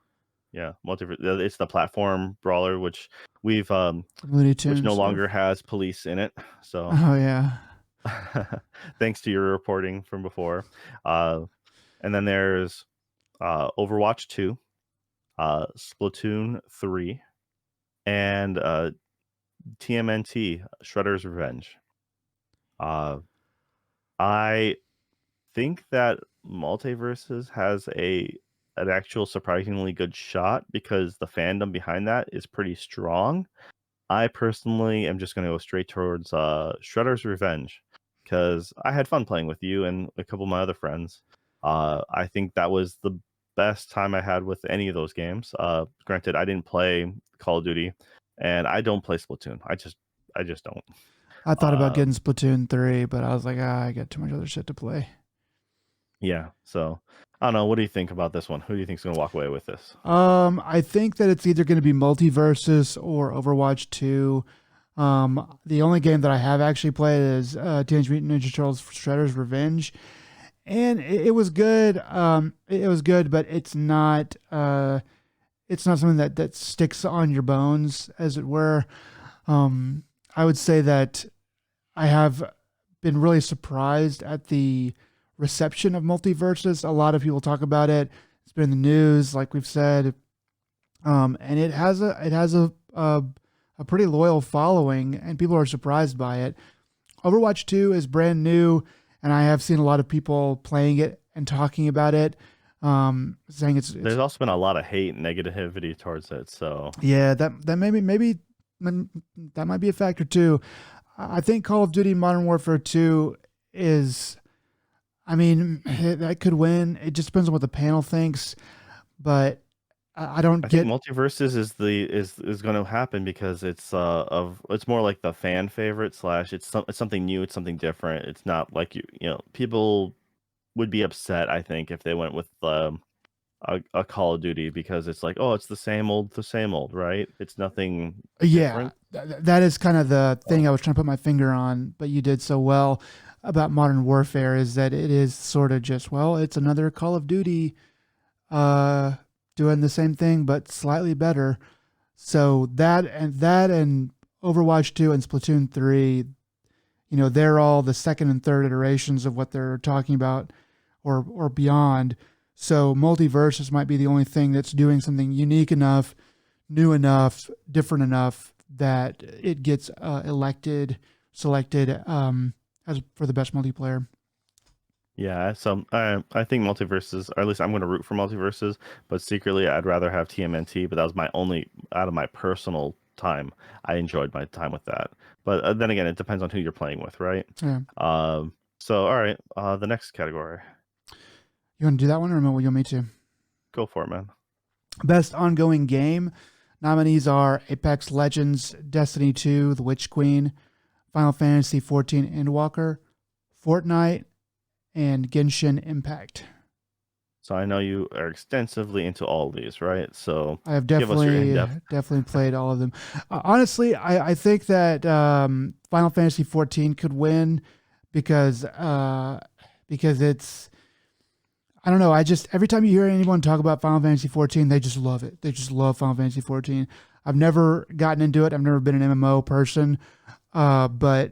Yeah, multiverse. It's the platform brawler, which we've Looney which Tunes no stuff. longer has police in it. So Oh yeah. thanks to your reporting from before. And then there's Overwatch 2, Splatoon 3, and TMNT, Shredder's Revenge. I think that Multiverses has an actual surprisingly good shot because the fandom behind that is pretty strong. I personally am just going to go straight towards Shredder's Revenge because I had fun playing with you and a couple of my other friends. I think that was the best time I had with any of those games. Granted, I didn't play Call of Duty, and I don't play Splatoon. I just don't. I thought about Uh, getting Splatoon 3, but I was like, I got too much other shit to play. yeah, so I don't know. What do you think about this one? Who do you think's going to walk away with this? I think that it's either going to be Multiversus or Overwatch 2. The only game that I have actually played is Teenage Mutant Ninja Turtles Shredder's Revenge, and it was good. It was good, but it's not something that sticks on your bones, as it were. I would say that I have been really surprised at the reception of Multiversus. A lot of people talk about it. It's been in the news, like we've said, and it has a pretty loyal following, and people are surprised by it. Overwatch 2 is brand new, and I have seen a lot of people playing it and talking about it, saying it's There's also been a lot of hate and negativity towards it. So yeah, that maybe that might be a factor too. I think Call of Duty Modern Warfare 2 is, I mean, that could win. It just depends on what the panel thinks, but I don't I think get. Multiverses is going to happen because it's more like the fan favorite slash it's something new, it's something different. It's not like people would be upset, I think, if they went with a Call of Duty because it's like, oh, it's the same old, right? It's nothing Yeah, different. that is kind of the thing So, I was trying to put my finger on, but you did so well about Modern Warfare is that it is sort of just, well, it's another Call of Duty uh, doing the same thing but slightly better. So that and Overwatch 2 and Splatoon 3, they're all the second and third iterations of what they're talking about or beyond. So Multiverses might be the only thing that's doing something unique enough, new enough, different enough that it gets selected as for the best multiplayer. yeah, so I think Multiverses, or at least I'm going to root for Multiverses, but secretly I'd rather have TMNT. But that was my only out of my personal time. I enjoyed my time with that. But then again, it depends on who you're playing with, right? Yeah. So all right, the next category, You want to do that one or you want me to? go for it, man. Best ongoing game. Nominees are Apex Legends, Destiny 2, The Witch Queen, Final Fantasy 14 Endwalker, Fortnite, and Genshin Impact. So I know you are extensively into all of these, right? So I have give us your definitely in-depth. definitely played all of them. Honestly, I think that Final Fantasy 14 could win because it's I don't know. I just every time you hear anyone talk about Final Fantasy 14, they just love it. They just love Final Fantasy 14. I've never gotten into it. I've never been an MMO person, but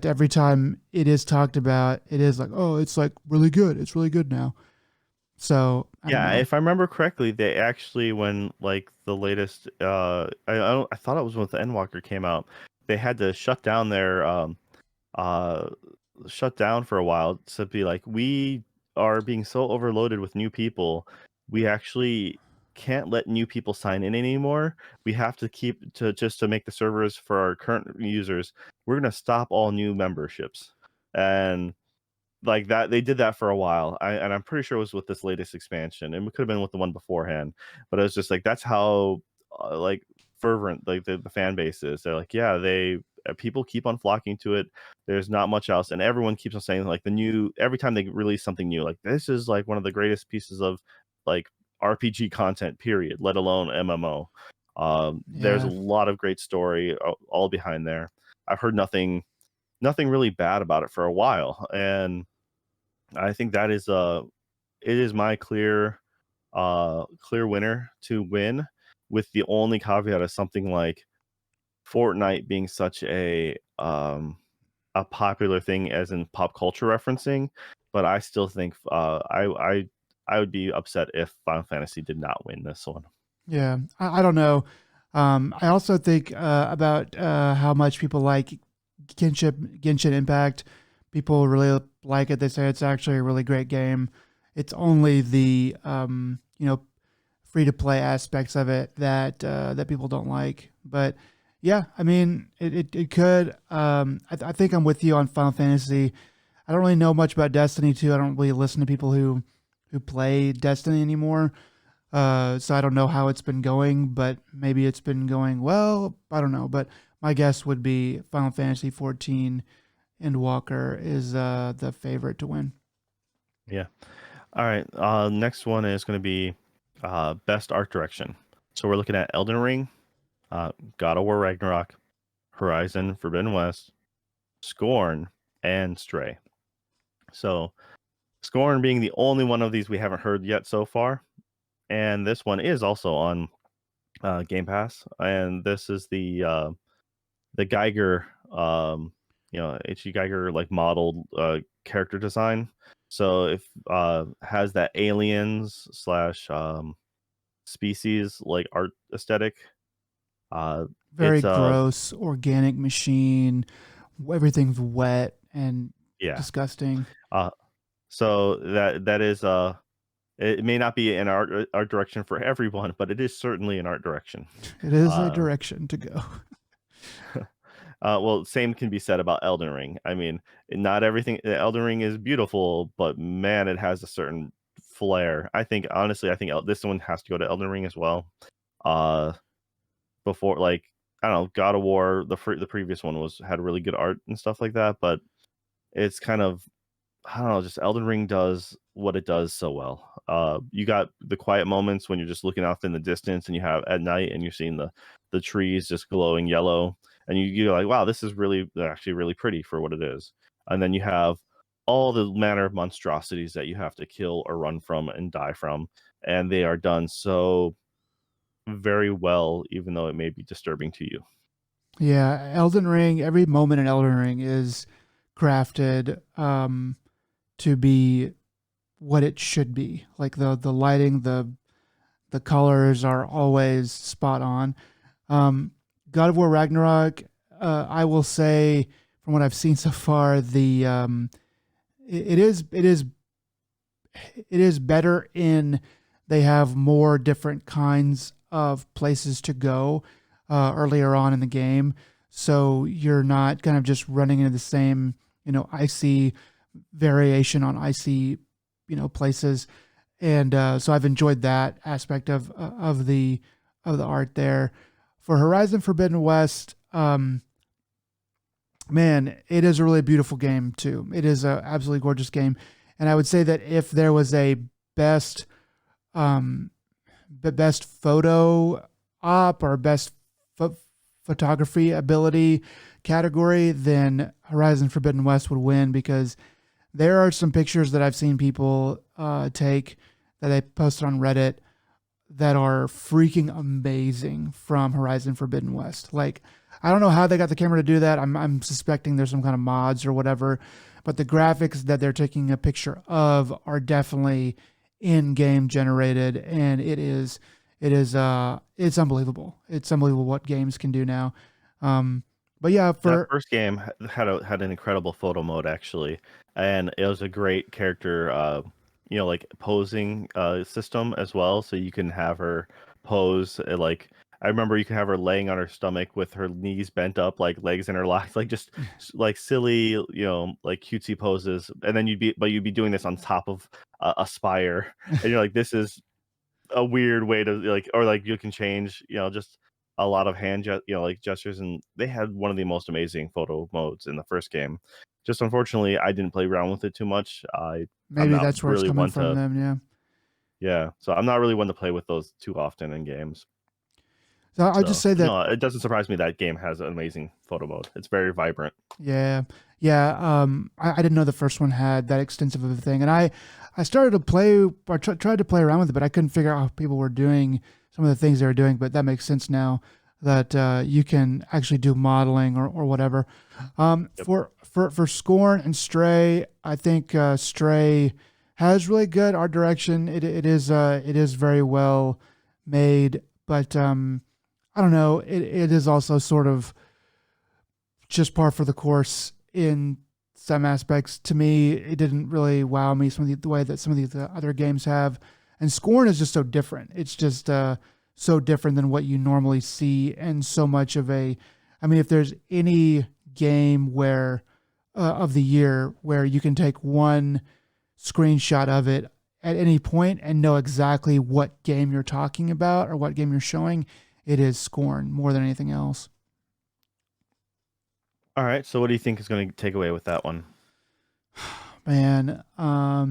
every time it is talked about, it is like, oh, it's like really good. It's really good now. So I don't Yeah, know. if I remember correctly, they actually when like the latest I thought it was when the Endwalker came out, they had to uh shut down for a while to be like, we are being so overloaded with new people, we actually can't let new people sign in anymore. We have to keep to just to make the servers for our current users. We're gonna stop all new memberships. And like that they did that for a while. And I'm pretty sure it was with this latest expansion, and it could have been with the one beforehand, but it was just like that's how like fervent like the fan base is. They're like, yeah, they people keep on flocking to it. There's not much else, and everyone keeps on saying like the new every time they release something new, like this is like one of the greatest pieces of like RPG content period, let alone MMO. There's a Yeah, lot of great story all behind there. I've heard nothing really bad about it for a while, and I think that is it is my clear winner to win, with the only caveat of something like Fortnite being such a popular thing as in pop culture referencing. But I still think I would be upset if Final Fantasy did not win this one. yeah. I don't know. I also think about how much people like Genshin Impact. People really like it. They say it's actually a really great game. It's only the free to play aspects of it that people don't like. But yeah, I mean, it could. I think I'm with you on Final Fantasy. I don't really know much about Destiny 2. I don't really listen to people who play Destiny anymore. So I don't know how it's been going, but maybe it's been going well. I don't know, but my guess would be Final Fantasy 14 and Walker is the favorite to win. Yeah. All right. Next one is going to be best art direction. So we're looking at Elden Ring, God of War Ragnarok, Horizon Forbidden West, Scorn, and Stray. So Scorn being the only one of these we haven't heard yet so far, and this one is also on Game Pass, and this is the Geiger, H.G. Geiger like modeled character design. So if has that aliens slash species like art aesthetic. Very It's gross, organic machine. Everything's wet and yeah. disgusting. Uh, so that is it may not be an art direction for everyone, but it is certainly an art direction. It is a Uh, direction to go. well, same can be said about Elden Ring. I mean, not everything Elden Ring is beautiful, but man, it has a certain flair. I think honestly, I think this one has to go to Elden Ring as well. Uh, before like I don't know, God of War, the previous one had really good art and stuff like that, but it's kind of I don't know, just Elden Ring does what it does so well. You got the quiet moments when you're just looking off in the distance, and you have at night, and you're seeing the trees just glowing yellow, and you're like, wow, this is really actually really pretty for what it is. And then you have all the manner of monstrosities that you have to kill or run from and die from, and they are done so very well, even though it may be disturbing to you. Yeah, Elden Ring. Every moment in Elden Ring is crafted to be what it should be. Like the lighting, the colors are always spot on. Um, God of War Ragnarok. I will say, from what I've seen so far, it is better in they have more different kinds of places to go earlier on in the game, so you're not kind of just running into the same icy variation on icy places, and so I've enjoyed that aspect of the art there. For Horizon Forbidden West, man, it is a really beautiful game too. It is a absolutely gorgeous game, and I would say that if there was a best, um, best photo op or best ph- photography ability category, then Horizon Forbidden West would win because There are some pictures that I've seen people take that they posted on Reddit that are freaking amazing from Horizon Forbidden West. Like, I don't know how they got the camera to do that. I'm suspecting there's some kind of mods or whatever, but the graphics that they're taking a picture of are definitely in-game generated, and it's unbelievable. It's unbelievable what games can do now. But yeah, That for first game had an incredible photo mode actually, and it was a great character, like posing system as well. So you can have her pose like I remember you can have her laying on her stomach with her knees bent up, like legs interlocked, like just like silly, like cutesy poses. And then you'd be doing this on top of a spire, and you're like, this is a weird way to like, or like you can change, just a lot of like gestures, and they had one of the most amazing photo modes in the first game. Just unfortunately, I didn't play around with it too much. I'm maybe not that's where it's really coming one from to, them. Yeah. yeah. So I'm not really one to play with those too often in games. So I'll just So say that no, it doesn't surprise me that game has an amazing photo mode. It's very vibrant. yeah, yeah. I didn't know the first one had that extensive of a thing, and I started to play or tried to play around with it, but I couldn't figure out how people were doing some of the things they were doing. But that makes sense now that you can actually do modeling or whatever. Yep. For Scorn and Stray, I think Stray has really good art direction. It is very well made, but I don't know. It is also sort of just par for the course in some aspects. To me, it didn't really wow me some of the way that some of the other games have. And Scorn is just so different. It's just so different than what you normally see, and so much of a. I mean, if there's any game where of the year where you can take one screenshot of it at any point and know exactly what game you're talking about or what game you're showing, it is Scorn more than anything else. All right. So what do you think is going to take away with that one? Man, I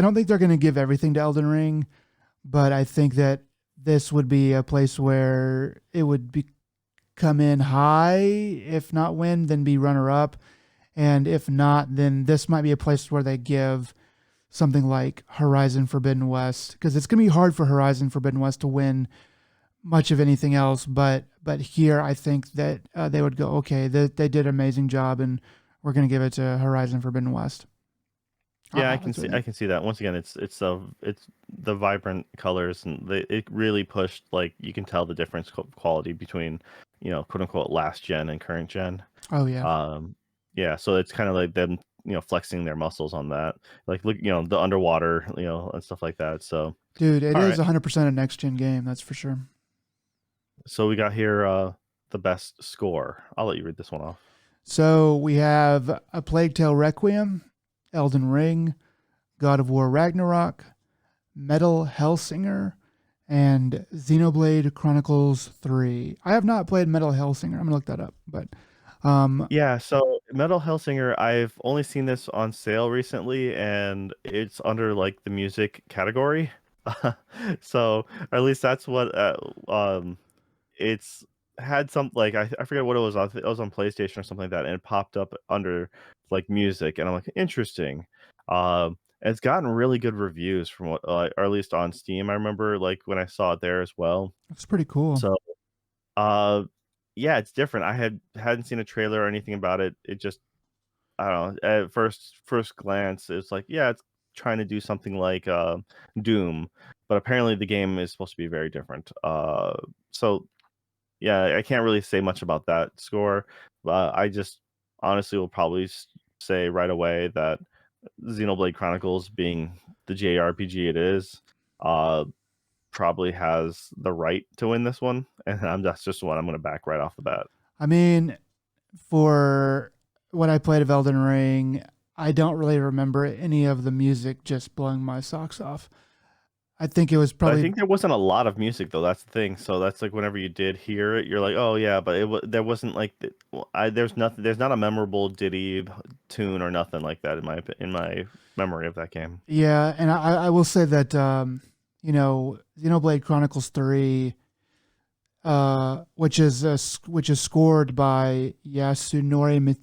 don't think they're going to give everything to Elden Ring, but I think that this would be a place where it would be come in high, if not win, then be runner up, and if not, then this might be a place where they give something like Horizon Forbidden West, because it's going to be hard for Horizon Forbidden West to win much of anything else. But here, I think that they would go, okay, they did an amazing job, and we're going to give it to Horizon Forbidden West. Yeah, I can That's what see I I think. can see that. Once again, it's the vibrant colors, and it really pushed, like you can tell the difference quality between, quote unquote last gen and current gen. Oh yeah, Um yeah, so it's kind of like them, flexing their muscles on that. Like look, the underwater, and stuff like that. So dude, it all is right. 100% a next gen game. That's for sure. So we got here the best score. I'll let you read this one off. So we have A Plague Tale Requiem, Elden Ring, God of War Ragnarok, Metal Hellsinger, and Xenoblade Chronicles 3. I have not played Metal Hellsinger. I'm going to look that up. But Yeah, so Metal Hellsinger, I've only seen this on sale recently, and it's under like the music category. So at least that's what it's had some like I forget what it was on. It was on PlayStation or something like that, and it popped up under like music, and I'm like, interesting. And it's gotten really good reviews from what, or at least on Steam. I remember like when I saw it there as well. it's pretty cool. So uh, yeah, it's different. Hadn't seen a trailer or anything about it. It just I don't know. At first glance, it's like yeah, it's trying to do something like Doom, but apparently the game is supposed to be very different. So yeah, I can't really say much about that score. I just honestly will probably say right away that Xenoblade Chronicles, being the JRPG it is, uh, probably has the right to win this one, and that's just what I'm going to back right off the bat. I mean, for what I played of Elden Ring, I don't really remember any of the music just blowing my socks off. I think it was But I probably, think there wasn't a lot of music though. That's the thing. So that's like whenever you did hear it, you're like, oh yeah, but there wasn't like there's nothing. There's not a memorable Diddy tune or nothing like that in my memory of that game. yeah. And I will say that, Xenoblade Chronicles 3, which is scored by Yasunori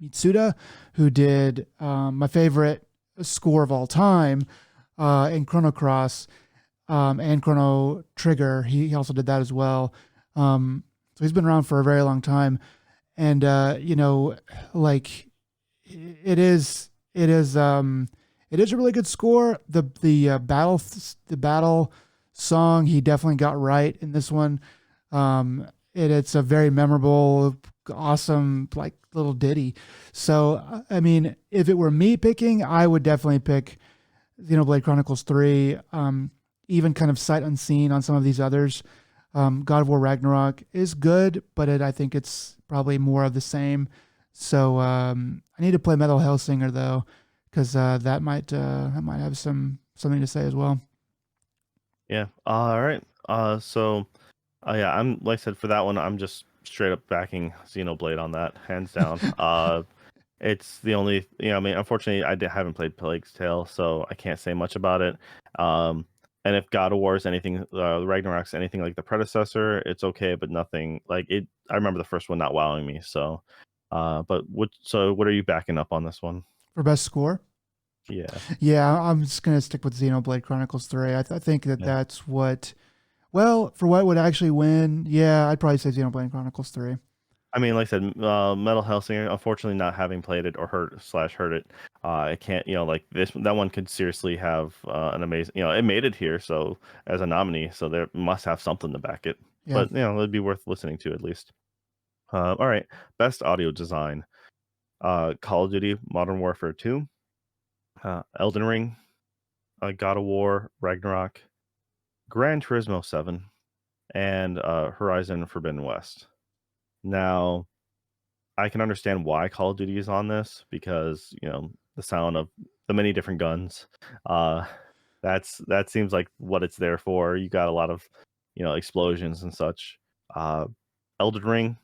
Mitsuda, who did my favorite score of all time in Chrono Cross and Chrono Trigger. He also did that as well. So he's been around for a very long time, and like it is a really good score. The battle song he definitely got right in this one. It's a very memorable, awesome like little ditty. So I mean, if it were me picking, I would definitely pick Xenoblade Chronicles 3. Even kind of sight unseen on some of these others. God of War Ragnarok is good, but I think it's probably more of the same. So I need to play Metal Hellsinger though, because that might have something to say as well. Yeah. All right. So yeah, I'm like I said for that one, I'm just straight up backing Xenoblade on that, hands down. It's the only, I mean, unfortunately, haven't played Plague's Tale, so I can't say much about it. And if God of War is anything, Ragnarok's anything like the predecessor, it's okay, but nothing like it. I remember the first one not wowing me. So, what are you backing up on this one? For best score, Yeah, yeah, I'm just gonna stick with Xenoblade Chronicles 3. I think that yeah. that's what. Well, for what would actually win, yeah, I'd probably say Xenoblade Chronicles 3. I mean, like I said, Metal Hellsinger. Unfortunately, not having played it or heard it, I can't. Like that one could seriously have an amazing. It made it here, so as a nominee, so there must have something to back it. Yeah, But it'd be worth listening to at least. All right, best audio design: Call of Duty: Modern Warfare 2, Elden Ring, God of War Ragnarok, Gran Turismo 7, and Horizon Forbidden West. Now, I can understand why Call of Duty is on this because the sound of the many different guns. Uh, that seems like what it's there for. You got a lot of explosions and such. Uh, Elden Ring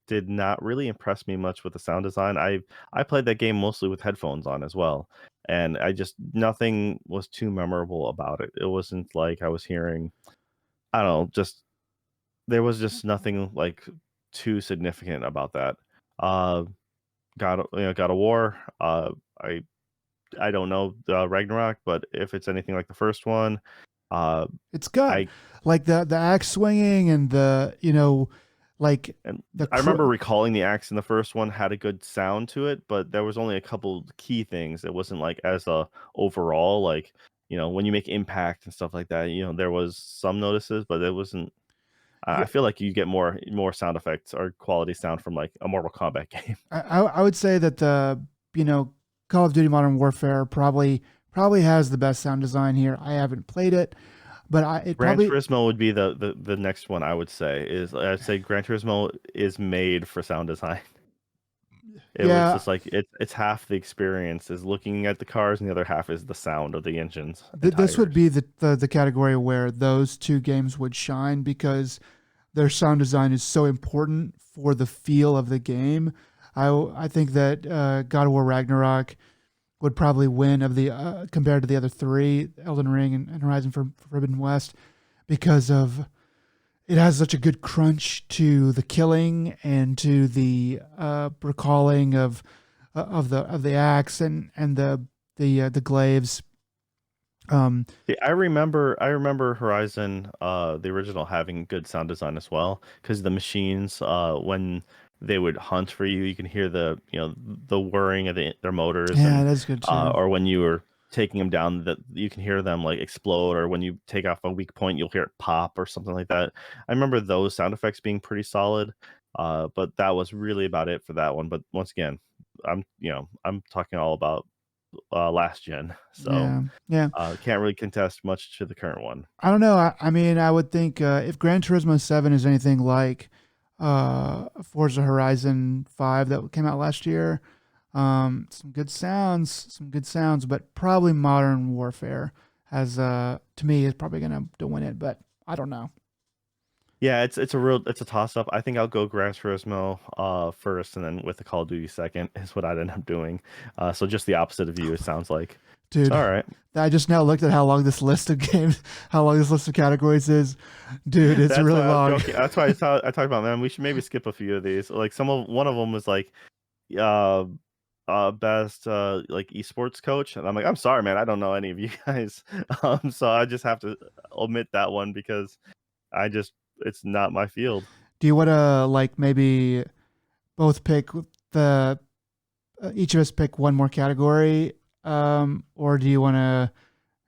did not really impress me much with the sound design. I played that game mostly with headphones on as well, and I just nothing was too memorable about it. It wasn't like I was hearing, I don't know, just there was just nothing like too significant about that. Uh, God of War. I I don't know Ragnarok, but if it's anything like the first one, uh, it's got I like the axe swinging and the like and the I remember recalling the axe in the first one had a good sound to it, but there was only a couple key things. It wasn't like as a overall like when you make impact and stuff like that. There was some notices, but it wasn't. I yeah. feel like you get more sound effects or quality sound from like a Mortal Kombat game. I would say that the Call of Duty Modern Warfare probably has the best sound design here. I haven't played it, but it Gran probably Turismo would be the next one I would say is I'd say Gran Turismo is made for sound design. It was yeah. just like it's half the experience is looking at the cars and the other half is the sound of the engines and This would tires. be the category where those two games would shine because their sound design is so important for the feel of the game. I think that God of War Ragnarok would probably win of the compared to the other three, Elden Ring and Horizon Forbidden West, because of it has such a good crunch to the killing and to the recalling of the axe and the glaives. See, I remember Horizon, the original having good sound design as well, because the machines, when they would hunt for you, you can hear the whirring of their motors, Yeah, and that's good too. or when you were taking them down, that you can hear them like explode, or when you take off a weak point, you'll hear it pop or something like that. I remember those sound effects being pretty solid, but that was really about it for that one. But once again, I'm talking all about last gen, so. Yeah, yeah. Can't really contest much to the current one. I don't know. I mean, I would think if Gran Turismo 7 is anything like Forza Horizon 5 that came out last year, some good sounds, but probably Modern Warfare has, to me, is probably going to win it, but I don't know. Yeah, it's a toss up. I think I'll go Gran Turismo first, and then with the Call of Duty second is what I'd end up doing. So just the opposite of you, it sounds like. So Dude, all right, I just now looked at how long this list of games, how long this list of categories is. Dude, it's that's really why I was long. joking. That's why I talked about, man. We should maybe skip a few of these. Like one of them was like uh, best like esports coach, and I'm like, I'm sorry, man, I don't know any of you guys. So I just have to omit that one because it's not my field. Do you want to like maybe both pick the each of us pick one more category, or do you want to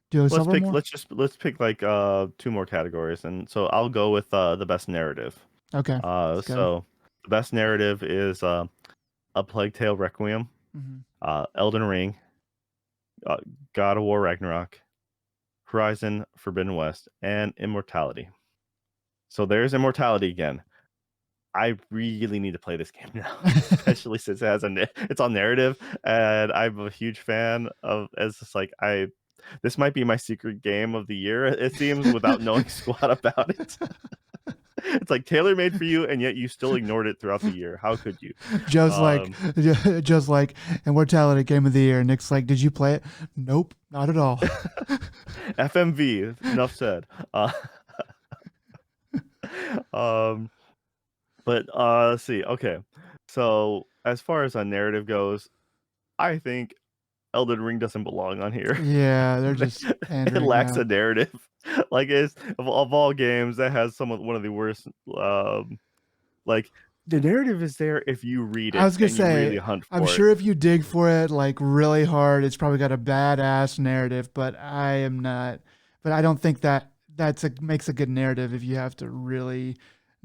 do several more? Let's pick like two more categories, and so I'll go with the best narrative. Okay, let's go. So the best narrative is A Plague Tale Requiem, Hmm. Elden Ring, uh, God of War Ragnarok, Horizon Forbidden West, and Immortality. So there's Immortality again. I really need to play this game now, especially since it's on narrative, and I'm a huge fan of. As just like this might be my secret game of the year. It seems without knowing squat about it. It's like tailor made for you, and yet you still ignored it throughout the year. How could you? just like, just like Immortality Game of the Year. Nick's like, did you play it? Nope, not at all. FMV. Enough said. Um, but let's see. Okay, so as far as a narrative goes, I think Elden Ring doesn't belong on here. Yeah, they're just It pandering lacks now. a narrative. Like it's of all games that has one of the worst. Like the narrative is there if you read I it was gonna and you really say, hunt I'm for it. sure if you dig for it like really hard, it's probably got a badass narrative. But I am not. But I don't think that makes a good narrative if you have to really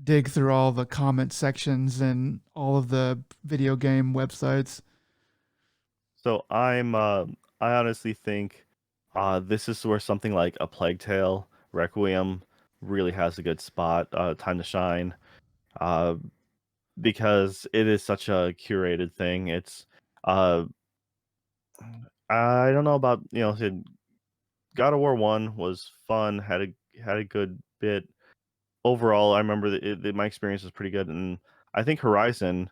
dig through all the comment sections and all of the video game websites. So I honestly think this is where something like A Plague Tale Requiem really has a good spot, time to shine. Uh, because it is such a curated thing. It's uh I don't know about, God of War 1 was fun, had a good bit. Overall, I remember my experience was pretty good, and I think Horizon,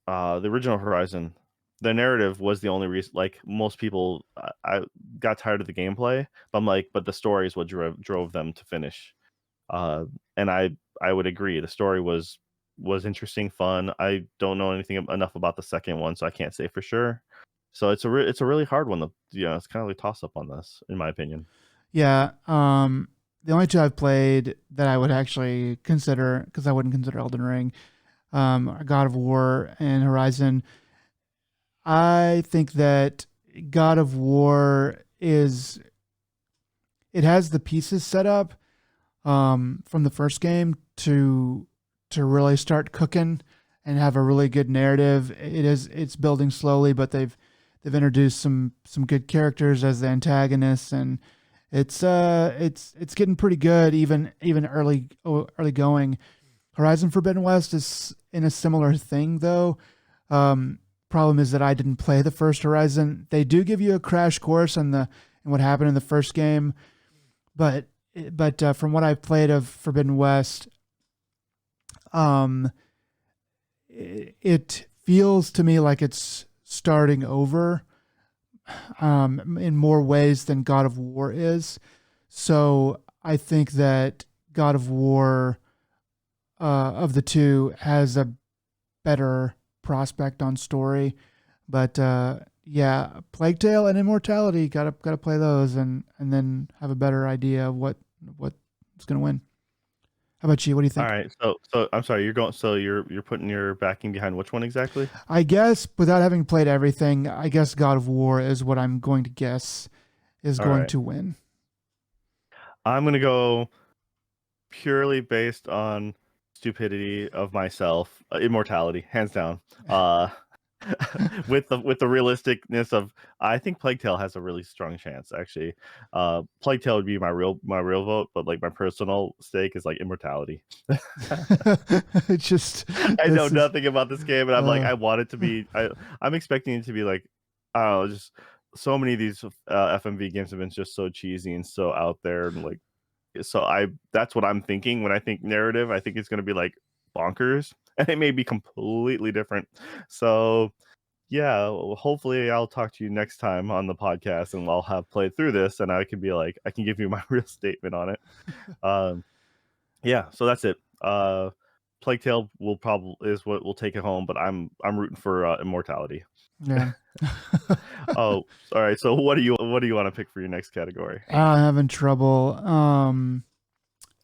the original Horizon, the narrative was the only reason. Like most people, I got tired of the gameplay, but I'm like, but the story is what drove them to finish. Uh, and I would agree. The story was interesting, fun. I don't know anything enough about the second one, so I can't say for sure. So it's a really hard one. It's kind of like toss up on this, in my opinion. Yeah. The only two I've played that I would actually consider, because I wouldn't consider Elden Ring, are God of War and Horizon. I think that God of War it has the pieces set up from the first game to really start cooking and have a really good narrative. It's building slowly, but they've introduced some good characters as the antagonists, and it's getting pretty good even early going. Horizon Forbidden West is in a similar thing though. Um, Problem is that I didn't play the first Horizon. They do give you a crash course on the and what happened in the first game, but from what I've played of Forbidden West, um, it feels to me like it's starting over in more ways than God of War is. So I think that God of War of the two has a better prospect on story, but yeah, Plague Tale and Immortality gotta play those and then have a better idea of what's gonna win. How about you? What do you All think? right, so I'm sorry, you're putting your backing behind which one exactly? I guess without having played everything, I guess God of War is what I'm going to guess is All going right, to win. I'm gonna go purely based on stupidity of myself, immortality, hands down. Uh, with the realisticness of, I think Plague Tale has a really strong chance actually. Plague Tale would be my real vote, but like my personal stake is like immortality. It's just I know this is nothing about this game, and I'm like, uh I want it to be. I'm expecting it to be like, I don't know, just so many of these FMV games have been just so cheesy and so out there, and like, so that's what I'm thinking when I think narrative. I think it's gonna be like bonkers, and it may be completely different. So yeah, hopefully I'll talk to you next time on the podcast, and I'll have played through this, and I can be like, I can give you my real statement on it. Um, yeah, so that's it. Plague Tale will probably is what will take it home, but I'm rooting for Immortality. Yeah. Oh, all right. So what do you want to pick for your next category? I'm having trouble.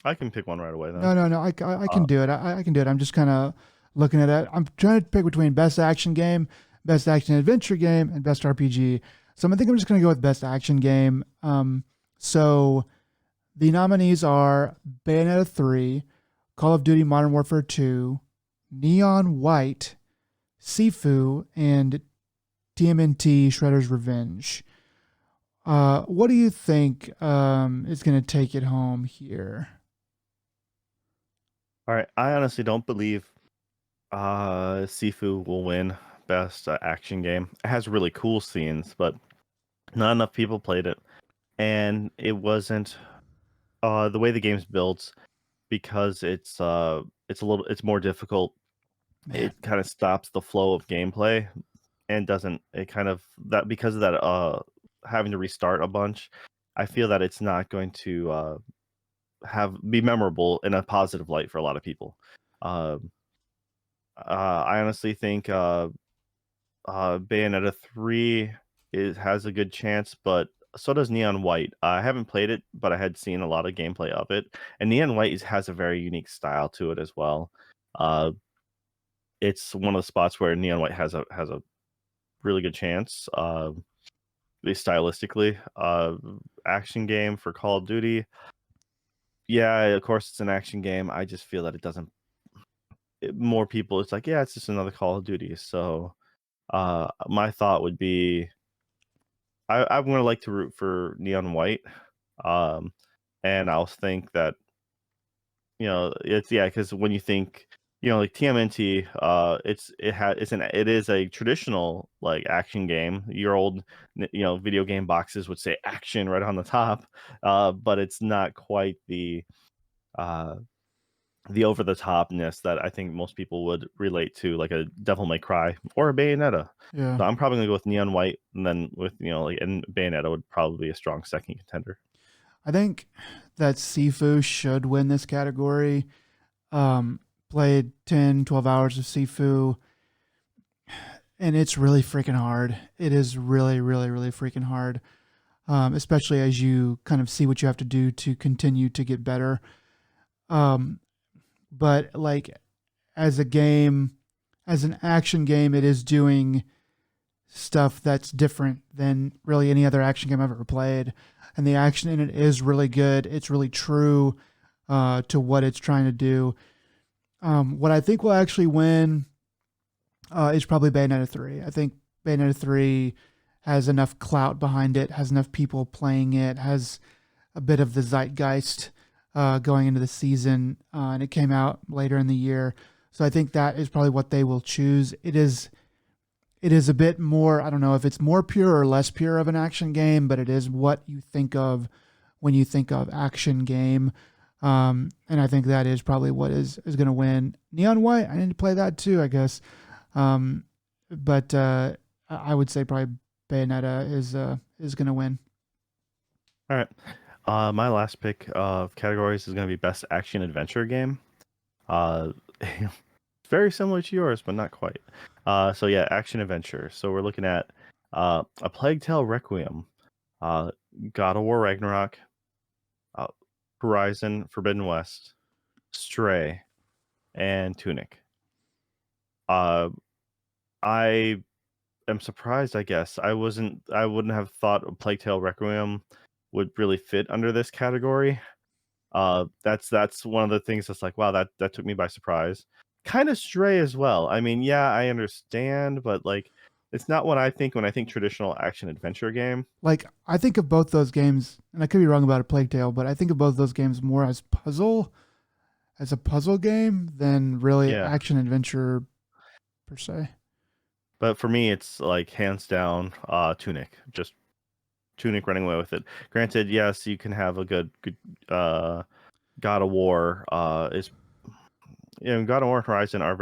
I can pick one right away then. No. I can Uh, do it. I can do it. I'm just kind of looking at it. I'm trying to pick between best action game, best action adventure game, and best RPG. So I think I'm just going to go with best action game. So the nominees are Bayonetta 3, Call of Duty Modern Warfare 2, Neon White, Sifu, and TMNT Shredder's Revenge. What do you think is going to take it home here? all right. I honestly don't believe Sifu will win best action game. It has really cool scenes, but not enough people played it, and it wasn't the way the game's built because it's more difficult. Man, It kind of stops the flow of gameplay and doesn't it kind of that because of that having to restart a bunch. I feel that it's not going to have be memorable in a positive light for a lot of people. Um I honestly think Bayonetta 3 has a good chance, but so does Neon White. I haven't played it, but I had seen a lot of gameplay of it, and Neon White has a very unique style to it as well. Uh, it's one of the spots where Neon White has a really good chance, stylistically. Action game for Call of Duty. Yeah, of course it's an action game. I just feel that it doesn't. More people, it's like, yeah, it's just another Call of Duty. So, my thought would be I'm gonna like to root for Neon White, um, and I'll think that it's because when you think like TMNT, it is a traditional like action game. Your old video game boxes would say action right on the top, but it's not quite uh, the over the topness that I think most people would relate to, like a Devil May Cry or a Bayonetta. yeah. So I'm probably gonna go with Neon White, and then with and Bayonetta would probably be a strong second contender. I think that Sifu should win this category. Um, Played 10, 12 hours of Sifu, and it's really freaking hard. It is really, really, really freaking hard, especially as you kind of see what you have to do to continue to get better. Um, but like as a game, as an action game, it is doing stuff that's different than really any other action game I've ever played. And the action in it is really good. It's really true to what it's trying to do. What I think will actually win is probably Bayonetta 3. I think Bayonetta 3 has enough clout behind it, has enough people playing it, has a bit of the zeitgeist going into the season, and it came out later in the year. So I think that is probably what they will choose. It is a bit more, I don't know if it's more pure or less pure of an action game, but it is what you think of when you think of action game. And I think that is probably what is going to win. Neon White, I need to play that too, I guess. But I would say probably Bayonetta is going to win. All right. My last pick of categories is going to be best action adventure game. Uh, very similar to yours, but not quite. So yeah, action adventure. So we're looking at A Plague Tale Requiem, uh, God of War Ragnarok, uh, Horizon Forbidden West, Stray, and Tunic. Uh, I am surprised. I guess I wouldn't have thought A Plague Tale Requiem would really fit under this category. That's one of the things that's like, wow, that took me by surprise. Kind of Stray as well. I mean, yeah, I understand, but like, it's not what I think when I think traditional action adventure game. Like I think of both those games, and I could be wrong about a Plague Tale, but I think of both those games more as a puzzle game than really Yeah, action adventure per se. but for me, it's like hands down, Tunic. Just Tunic running away with it. Granted, yes, you can have a good God of War. Is God of War and Horizon are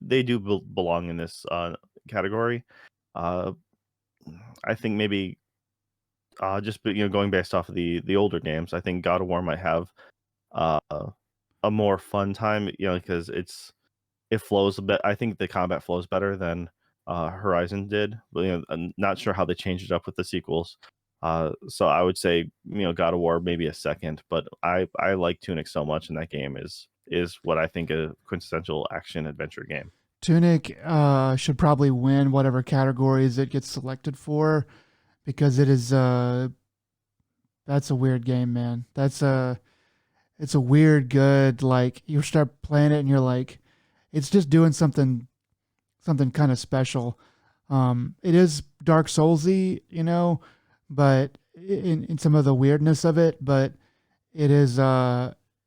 they do belong in this category. Uh, I think maybe just going based off of the older games, I think God of War might have uh a more fun time, because it flows a bit. I think the combat flows better than Horizon did. But, I'm not sure how they changed it up with the sequels. So I would say, God of War maybe a second, but I like Tunic so much, and that game is what I think a quintessential action adventure game. Tunic should probably win whatever categories it gets selected for because it is that's a weird game, man. It's a weird good, like you start playing it and you're like it's just doing something kind of special. It is Dark Soulsy, but in some of the weirdness of it, but it is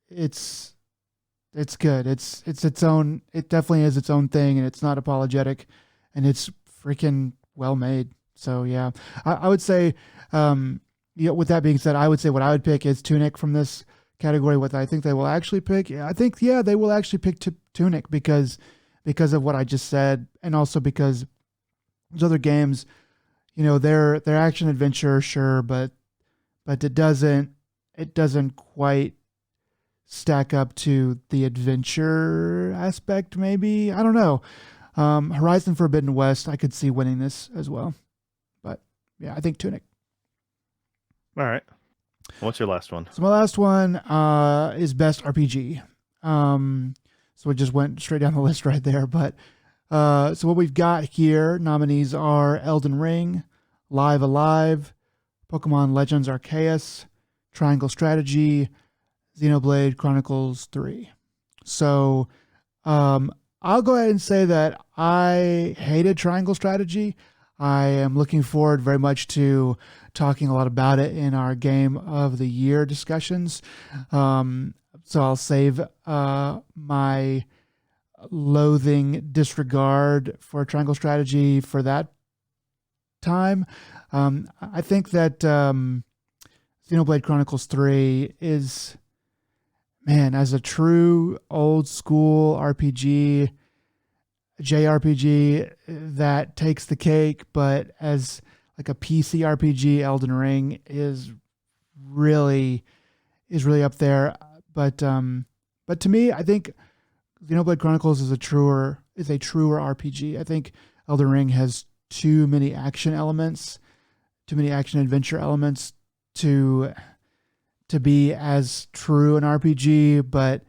it's it's good. It's its own. It definitely is its own thing, and it's not apologetic, and it's freaking well made. So yeah, I would say, with that being said, I would say what I would pick is Tunic from this category. What I think they will actually pick, I think they will actually pick Tunic because of what I just said, and also because those other games, they're action adventure, sure, but it doesn't quite stack up to the adventure aspect. Maybe I don't know. Horizon Forbidden West, I could see winning this as well, but yeah, I think Tunic. All right. What's your last one? So my last one is best RPG. So it just went straight down the list right there. But so what we've got here, nominees are Elden Ring, Live Alive, Pokemon Legends Arceus, Triangle Strategy, Xenoblade Chronicles 3. So I'll go ahead and say that I hated Triangle Strategy. I am looking forward very much to talking a lot about it in our Game of the Year discussions. So I'll save my loathing disregard for Triangle Strategy for that time. I think that Xenoblade Chronicles 3 is, man, as a true old school RPG, JRPG that takes the cake, but as like a PC RPG, Elden Ring really is really up there. But to me, I think Xenoblade Chronicles is a truer RPG. I think Elden Ring has too many action elements, too many action adventure elements to be as true an RPG. But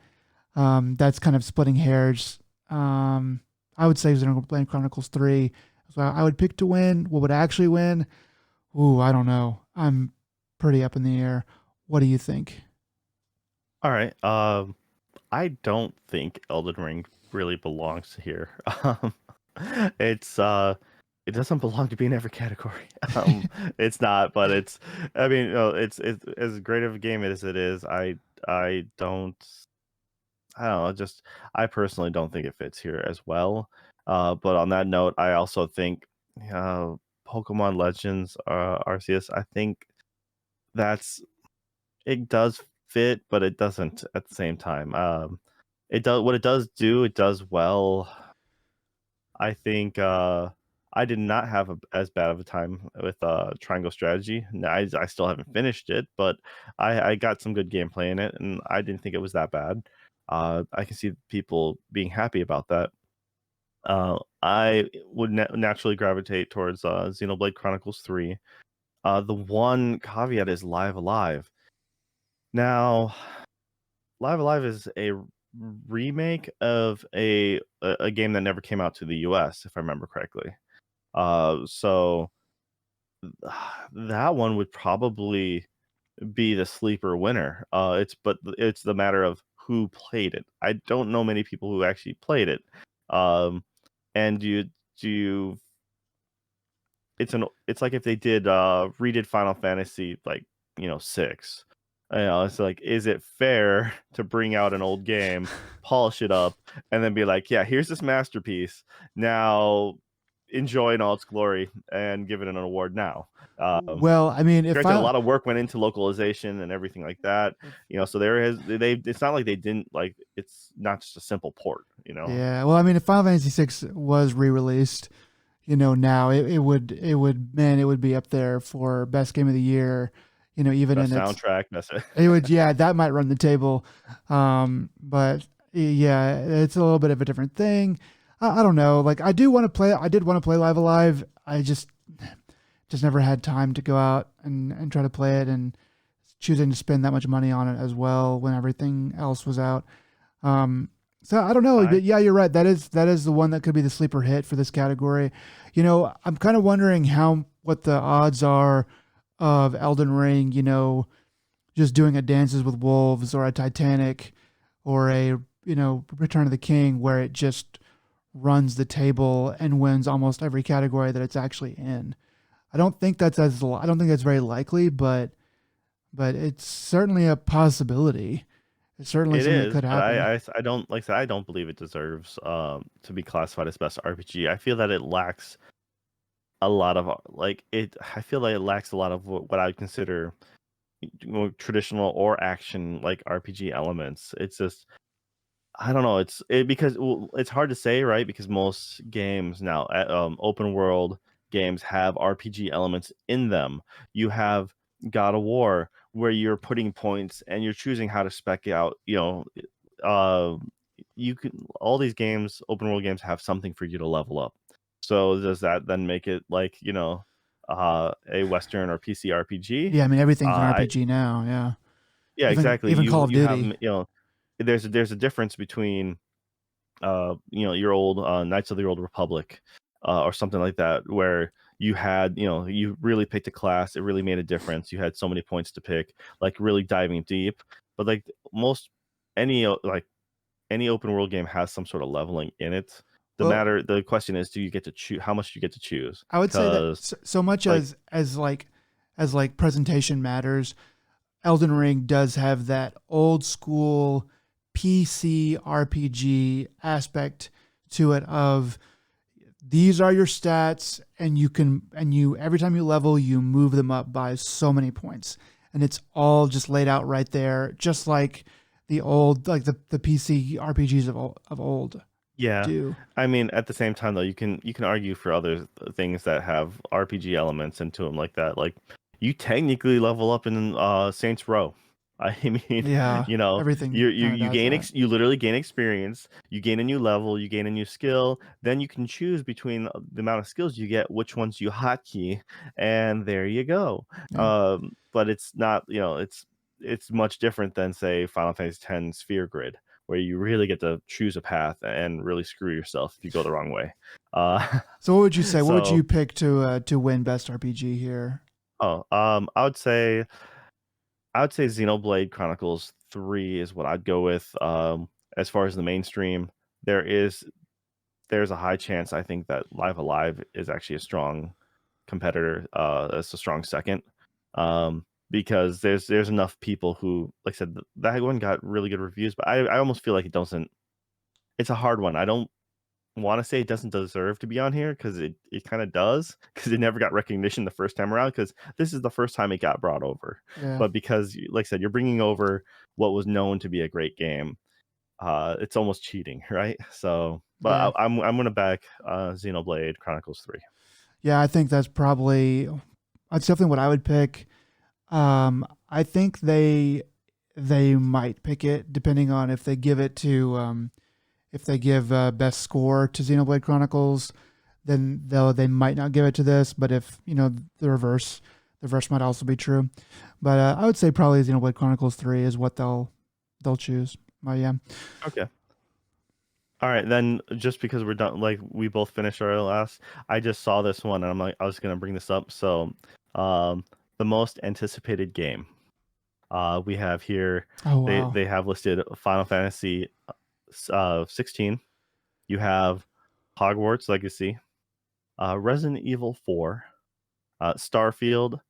that's kind of splitting hairs. I would say Xenoblade Chronicles 3. So I would pick to win. What would actually win? Ooh, I don't know. I'm pretty up in the air. What do you think? All right. I don't think Elden Ring really belongs here. It's it doesn't belong to be in every category. It's not, but I mean, it's as great of a game as it is. I don't I don't know, just I personally don't think it fits here as well. But on that note, I also think uh, Pokemon Legends Arceus. I think that's it does fit, but it doesn't at the same time. It does what it does do. It does well. I think I did not have as bad of a time with Triangle Strategy. I still haven't finished it, but I got some good gameplay in it, and I didn't think it was that bad. I can see people being happy about that. I would naturally gravitate towards Xenoblade Chronicles 3. The one caveat is Live Alive. Now, Live Alive is a remake of a game that never came out to the US, if I remember correctly. So that one would probably be the sleeper winner. It's the matter of who played it. I don't know many people who actually played it. And do you it's like if they did redid Final Fantasy like 6. It's like, is it fair to bring out an old game, polish it up, and then be like, yeah, here's this masterpiece, now enjoy in all its glory and give it an award now. Well, I mean, if Granted, a I lot of work went into localization and everything like that. So it's not like they didn't, like, it's not just a simple port. yeah, well, I mean, if Final Fantasy 6 was re-released, now it would be up there for best game of the year, even in Best its, soundtrack. Best. it would, yeah, that might run the table. But yeah, it's a little bit of a different thing. I don't know. Like I do want to play. I did want to play Live Alive. I just never had time to go out and try to play it, and choosing to spend that much money on it as well when everything else was out. Um, so I don't know, I but yeah, you're right. That is the one that could be the sleeper hit for this category. I'm kind of wondering what the odds are of Elden Ring, just doing a Dances with Wolves or a Titanic or a Return of the King, where it just runs the table and wins almost every category that it's actually in. I don't think that's very likely, but it's certainly a possibility. It's certainly It something that is, could but happen. I don't like I said, I don't believe it deserves to be classified as best RPG. I feel that it lacks a lot of like it. I feel like it lacks a lot of what I would consider more traditional or action like RPG elements. It's just I don't know. Because well, it's hard to say, right? Because most games now, open world games have RPG elements in them. You have God of War, where you're putting points and you're choosing how to spec out. Uh, you can all these games, open world games, have something for you to level up. So does that then make it like a Western or PC RPG? Yeah, I mean everything's an I RPG now. Yeah, Yeah, even exactly. even Call of You have Duty. there's a difference between your old Knights of the Old Republic, or something like that, where you had, you really picked a class, it really made a difference. You had so many points to pick, like really diving deep. But like most any open world game has some sort of leveling in it. Well, The question is, do you get to choose how much do you get to choose? I would say that Because so much like as presentation matters, Elden Ring does have that old school PC RPG aspect to it of these are your stats, and you every time you level you move them up by so many points, and it's all just laid out right there, just like the PC RPGs of old Yeah. do. I mean, at the same time though, you can argue for other things that have RPG elements into them like that. Like you technically level up in Saints Row. I mean, Yeah, you know, everything you kind of you does gain that. you literally gain experience, you gain a new level, you gain a new skill, then you can choose between the amount of skills you get, which ones you hotkey, and there you go. Yeah, But it's not, it's much different than say Final Fantasy X Sphere Grid, where you really get to choose a path and really screw yourself if you go the wrong way. Uh, so what would you say, what would so, you pick to win best RPG here? I would say Xenoblade Chronicles 3 is what I'd go with. As far as the mainstream, there is there's a high chance I think that Live Alive is actually a strong competitor. It's a strong second. Because there's enough people who, like I said, that one got really good reviews, but I almost feel like it doesn't. It's a hard one. I don't want to say it doesn't deserve to be on here because it kind of does, because it never got recognition the first time around, because this is the first time it got brought over. Yeah, But because, like I said, you're bringing over what was known to be a great game, it's almost cheating, right? So, but yeah, I'm gonna back Xenoblade Chronicles 3. yeah. I think that's definitely what I would pick. I think they might pick it depending on if they give it to if they give best score to Xenoblade Chronicles, then they might not give it to this. But if the reverse might also be true. But I would say probably Xenoblade Chronicles 3 is what they'll choose. But yeah, Okay. All right, then just because we're done, like we both finished our last, I just saw this one and I'm like, I was gonna bring this up. So, um, the most anticipated game. We have here, oh wow, they have listed Final Fantasy 16. You have Hogwarts Legacy, Resident Evil 4, Starfield,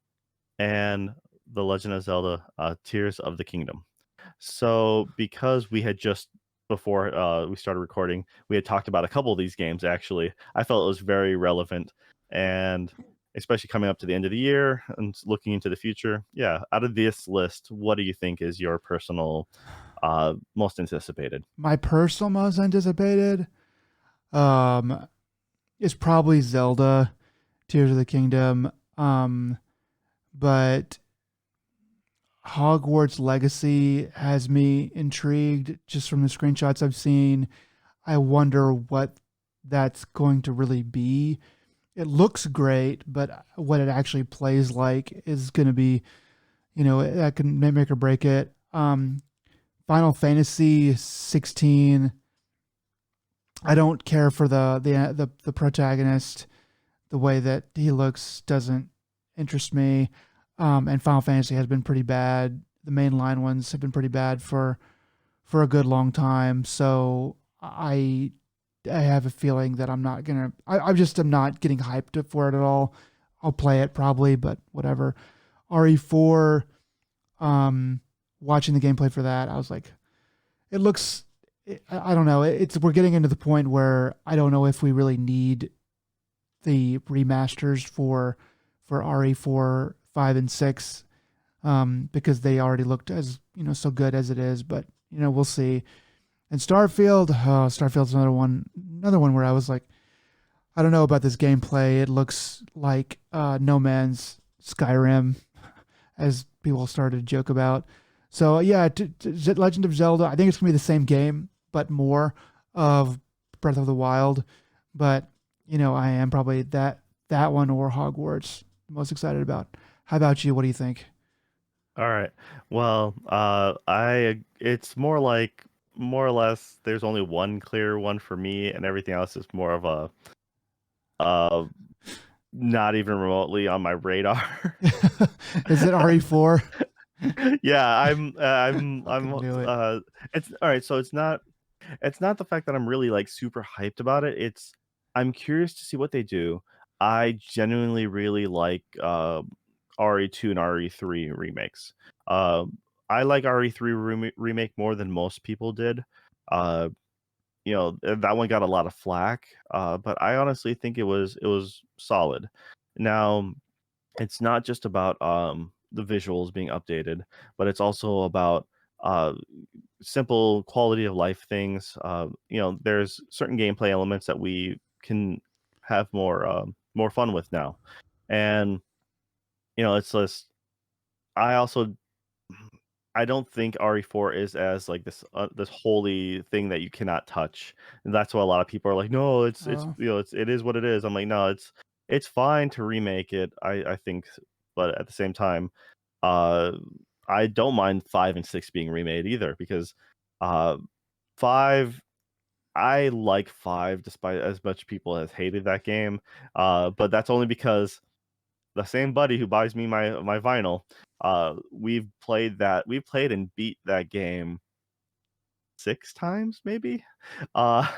and The Legend of Zelda: Tears of the Kingdom. So because we had just before we started recording, we had talked about a couple of these games actually. I felt it was very relevant, and especially coming up to the end of the year and looking into the future. Yeah, out of this list, what do you think is your personal most anticipated? my personal most anticipated um is probably Zelda Tears of the Kingdom. But Hogwarts Legacy has me intrigued just from the screenshots I've seen. I wonder what that's going to really be. It looks great, but what it actually plays like is going to be, that can make or break it. Final Fantasy 16. I don't care for the protagonist. The way that he looks doesn't interest me. And Final Fantasy has been pretty bad. The mainline ones have been pretty bad for a good long time. So I have a feeling that I'm not gonna. I just am not getting hyped for it at all. I'll play it probably, but whatever. RE4. Um, Watching the gameplay for that, I was like, it looks. I don't know. It's we're getting into the point where I don't know if we really need the remasters for RE4, 5, and 6, because they already looked as so good as it is. But we'll see. And Starfield's another one where I was like, I don't know about this gameplay. It looks like No Man's Skyrim, as people started to joke about. So yeah, Legend of Zelda. I think it's gonna be the same game, but more of Breath of the Wild. But I am probably that one or Hogwarts most excited about. How about you? What do you think? All right. Well, it's more or less there's only one clear one for me, and everything else is more of a uh not even remotely on my radar. Is it RE4? Yeah, Fucking do it. it's all right, so it's not the fact that I'm really like super hyped about it. It's I'm curious to see what they do. I genuinely really like RE2 and RE3 remakes. Uh, I like RE3 remake more than most people did. Uh, that one got a lot of flack, but I honestly think it was solid. Now, it's not just about the visuals being updated, but it's also about uh simple quality of life things. There's certain gameplay elements that we can have more fun with now, and it's just I also I don't think RE4 is as like this holy thing that you cannot touch, and that's why a lot of people are like, no, it's Oh, it is what it is. I'm like, no, it's fine to remake it. I think, but at the same time, uh, I don't mind 5 and 6 being remade either because uh, 5 I like 5 despite as much people has hated that game. But that's only because the same buddy who buys me my vinyl, we've played and beat that game 6 times maybe. Uh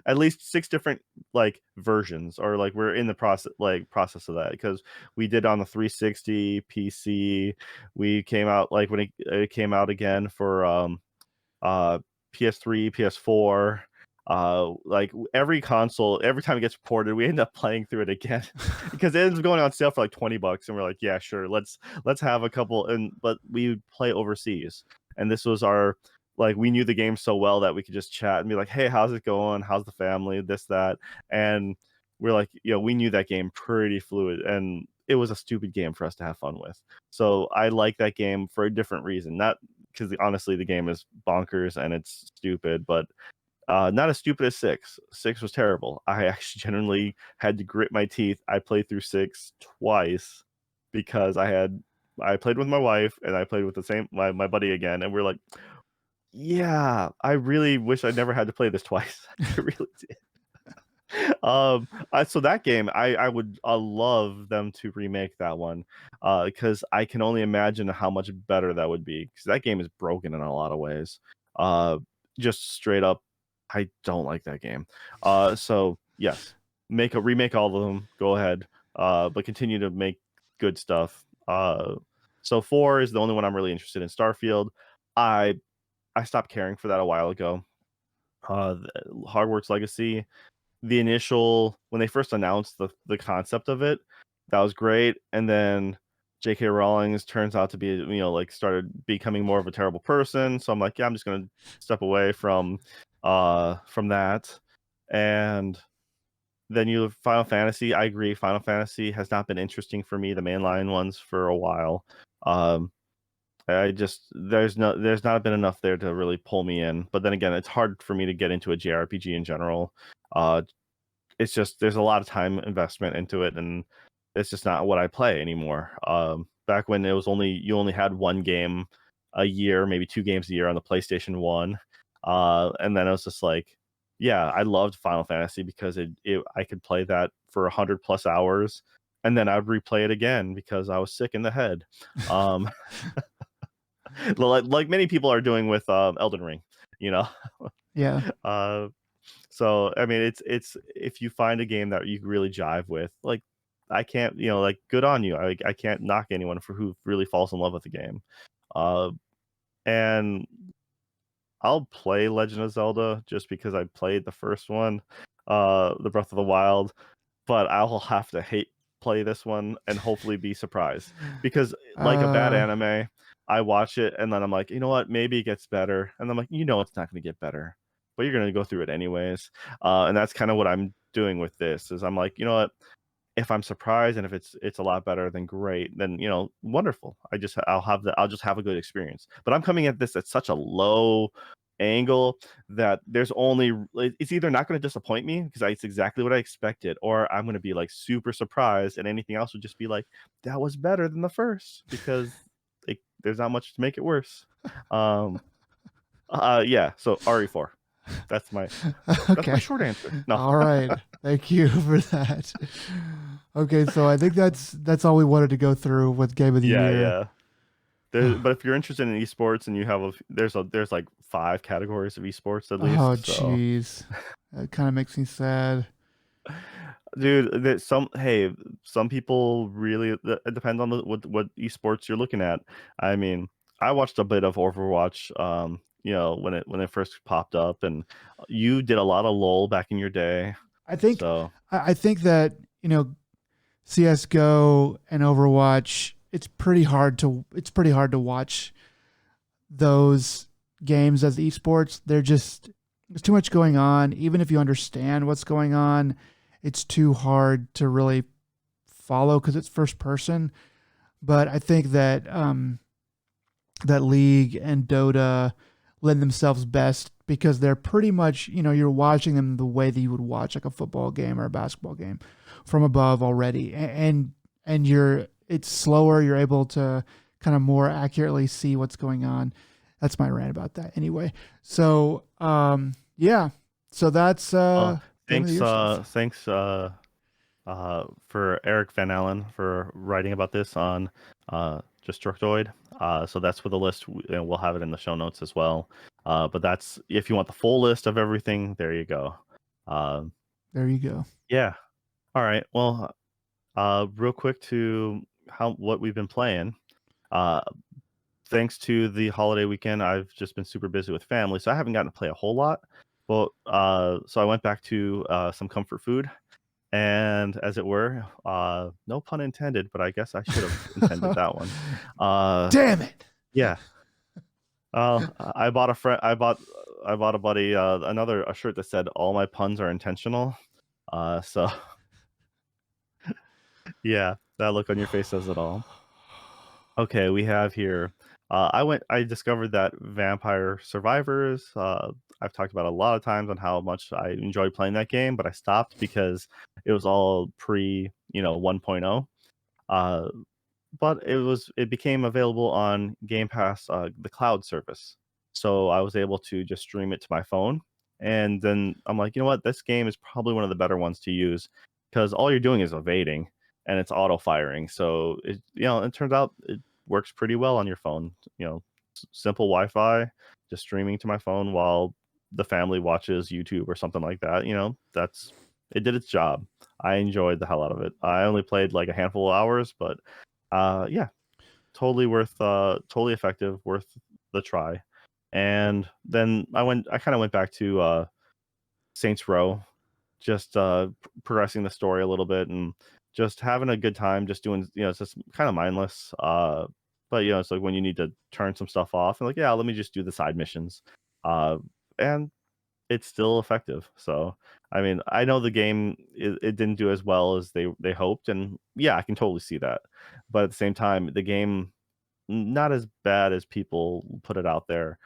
at least 6 different like versions, or like we're in the process of that because we did on the 360 PC. We came out like when it came out again for uh PS3, PS4. Like every console, every time it gets ported, we end up playing through it again because it ends up going on sale for like $20, and we're like, yeah, sure, let's have a couple. And but we would play overseas, and this was our like we knew the game so well that we could just chat and be like, hey, how's it going? How's the family? This that, and we're like, we knew that game pretty fluid, and it was a stupid game for us to have fun with. So I like that game for a different reason, not because honestly the game is bonkers and it's stupid, but not as stupid as 6. 6 was terrible. I actually genuinely had to grit my teeth. I played through 6 twice because I played with my wife and I played with my buddy again, and we're like, yeah, I really wish I never had to play this twice. I really did. So that game, I would love them to remake that one, because I can only imagine how much better that would be. Because that game is broken in a lot of ways. Uh, just straight up, I don't like that game. So yes, remake all of them. Go ahead. But continue to make good stuff. So 4 is the only one I'm really interested in. Starfield, I I stopped caring for that a while ago. Hogwarts Legacy, the initial when they first announced the concept of it, that was great. And then J.K. Rowling's turns out to be, like started becoming more of a terrible person. So I'm like, yeah, I'm just gonna step away from that. And then you have Final Fantasy. I agree. Final Fantasy has not been interesting for me, the mainline ones, for a while. Um, I just there's not been enough there to really pull me in. But then again, it's hard for me to get into a JRPG in general. Uh, it's just there's a lot of time investment into it, and it's just not what I play anymore. Back when it was you only had one game a year, maybe two games a year on the PlayStation 1. And then I was just like, yeah, I loved Final Fantasy because I could play that for 100 plus hours, and then I'd replay it again because I was sick in the head. Um, like many people are doing with Elden Ring, you know. Yeah. uh, so I mean, it's if you find a game that you really jive with, like I can't, like good on you. I can't knock anyone for who really falls in love with the game. Uh, and I'll play Legend of Zelda just because I played the first one, the Breath of the Wild, but I'll have to hate play this one and hopefully be surprised because like a bad Uh, anime, I watch it and then I'm like, you know what, maybe it gets better, and I'm like, it's not going to get better, but you're going to go through it anyways. And that's kind of what I'm doing with this. Is I'm like, you know what, if I'm surprised and if it's a lot better, then great. Then wonderful. I'll just have a good experience. But I'm coming at this at such a low angle that it's either not going to disappoint me because it's exactly what I expected, or I'm going to be like super surprised, and anything else would just be like that was better than the first because there's not much to make it worse. Um, yeah. So RE4. That's my that's my okay. short answer. No. All right. Thank you for that. Okay, so I think that's all we wanted to go through with Game of the Yeah, Year. yeah. But if you're interested in esports and you have there's like 5 categories of esports at Oh, least. So, jeez. That kind of makes me sad. dude, some people really it depends on what esports you're looking at. I mean, I watched a bit of Overwatch, when it first popped up, and you did a lot of LoL back in your day. I think So, I think that, CS:GO and Overwatch, it's pretty hard to watch those games as esports. There's too much going on. Even if you understand what's going on, it's too hard to really follow because it's first person. But I think that League and Dota lend themselves best because they're pretty much, you're watching them the way that you would watch like a football game or a basketball game from above already. And it's slower. You're able to kind of more accurately see what's going on. That's my rant about that anyway. So, yeah. So that's Game of the thanks, Year stuff. for Eric Van Allen for writing about this on Destructoid. So that's for the list, and we'll have it in the show notes as well. But that's if you want the full list of everything, there you go. Uh, There you go. yeah. All right. Well, real quick to what we've been playing. Uh, Thanks to the holiday weekend, I've just been super busy with family, so I haven't gotten to play a whole lot. Well, so I went back to some comfort food, and as it were, no pun intended, but I guess I should have intended that one. Uh, Damn it. yeah. I bought a friend. I bought a buddy a shirt that said "All my puns are intentional." So yeah, that look on your face says it all. Okay, we have here. I discovered that Vampire Survivors. I've talked about a lot of times on how much I enjoyed playing that game, but I stopped because it was all pre, 1.0. Uh, but it became available on Game Pass, the cloud service. So I was able to just stream it to my phone, and then I'm like, you know what, this game is probably one of the better ones to use because all you're doing is evading and it's auto firing. So it turns out it works pretty well on your phone. Simple Wi-Fi, just streaming to my phone while the family watches YouTube or something like that. It did its job. I enjoyed the hell out of it. I only played like a handful of hours, but yeah, totally effective, worth the try. And then I kind of went back to Saints Row, just progressing the story a little bit and just having a good time, just doing, it's just kind of mindless. But it's like when you need to turn some stuff off and like, yeah, let me just do the side missions. And it's still effective. So, I mean, I know the game it didn't do as well as they hoped, and yeah, I can totally see that. But at the same time, the game not as bad as people put it out there.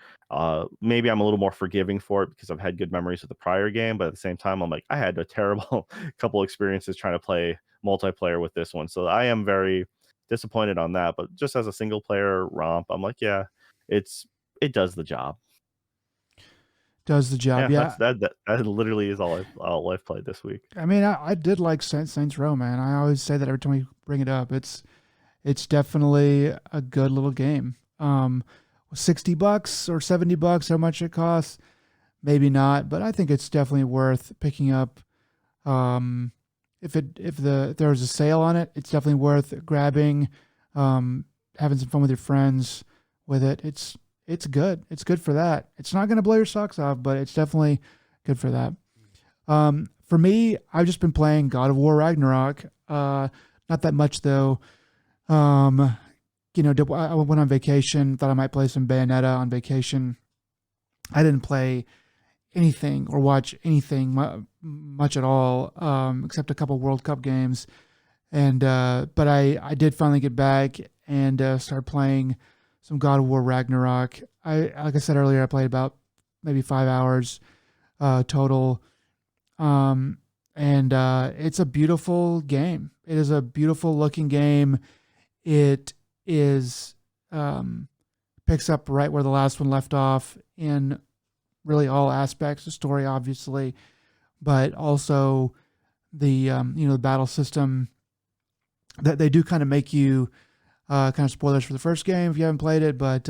Maybe I'm a little more forgiving for it because I've had good memories with the prior game, but at the same time, I'm like, I had a terrible couple experiences trying to play multiplayer with this one, so I am very disappointed on that. But just as a single player romp, I'm like, yeah, it does the job. Does the job. Yeah, Yeah. that literally is all I've played this week. I mean, I did like Saints Row, man. I always say that every time we bring it up. It's definitely a good little game. $60 or $70, how much it costs? Maybe not, but I think it's definitely worth picking up. If there was a sale on it, it's definitely worth grabbing, having some fun with your friends with it. It's good. It's good for that. It's not going to blow your socks off, but it's definitely good for that. For me, I've just been playing God of War Ragnarok. Not that much though. I went on vacation, thought I might play some Bayonetta on vacation. I didn't play anything or watch anything much at all, except a couple World Cup games. And but I did finally get back and start playing some God of War Ragnarok. Like I said earlier, I played about maybe 5 hours total. And it's a beautiful game. It is a beautiful looking game. It is picks up right where the last one left off in really all aspects. The story, obviously, but also the the battle system. That they do kind of make you kind of spoilers for the first game if you haven't played it, but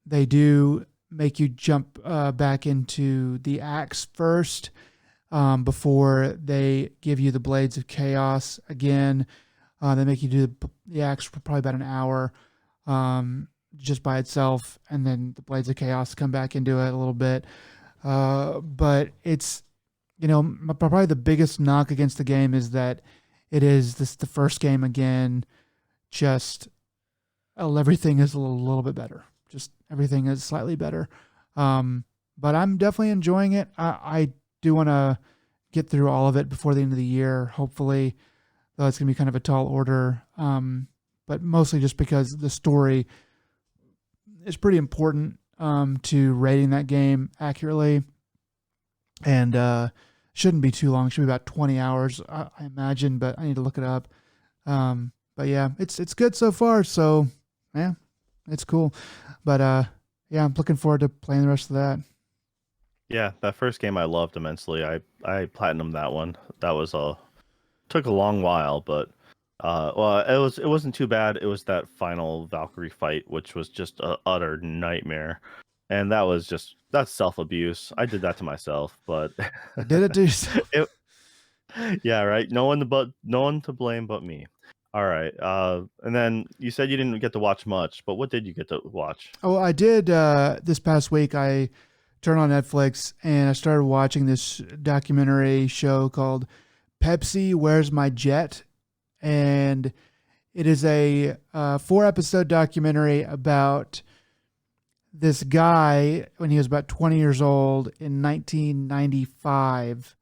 they do make you jump back into the axe first before they give you the Blades of Chaos again. They make you do the axe for probably about an hour just by itself, and then the Blades of Chaos come back into it a little bit. But it's, probably the biggest knock against the game is that it is the first game again. Just everything is a little bit better. Just everything is slightly better. But I'm definitely enjoying it. I do want to get through all of it before the end of the year, hopefully. Though it's going to be kind of a tall order, but mostly just because the story is pretty important to rating that game accurately, and shouldn't be too long. It should be about 20 hours, I imagine, but I need to look it up. But yeah, it's good so far. So yeah, it's cool. But yeah, I'm looking forward to playing the rest of that. Yeah, that first game I loved immensely. I platinumed that one. That was took a long while, but well, it wasn't too bad. It was that final Valkyrie fight, which was just a utter nightmare, and that's self-abuse. I did that to myself, but You did it to yourself. Yeah, right. No one to blame but me. All right. And then you said you didn't get to watch much, but what did you get to watch? Oh, I did this past week. I turned on Netflix and I started watching this documentary show called Pepsi, Where's My Jet? And it is a 4-episode documentary about this guy when he was about 20 years old in 1995.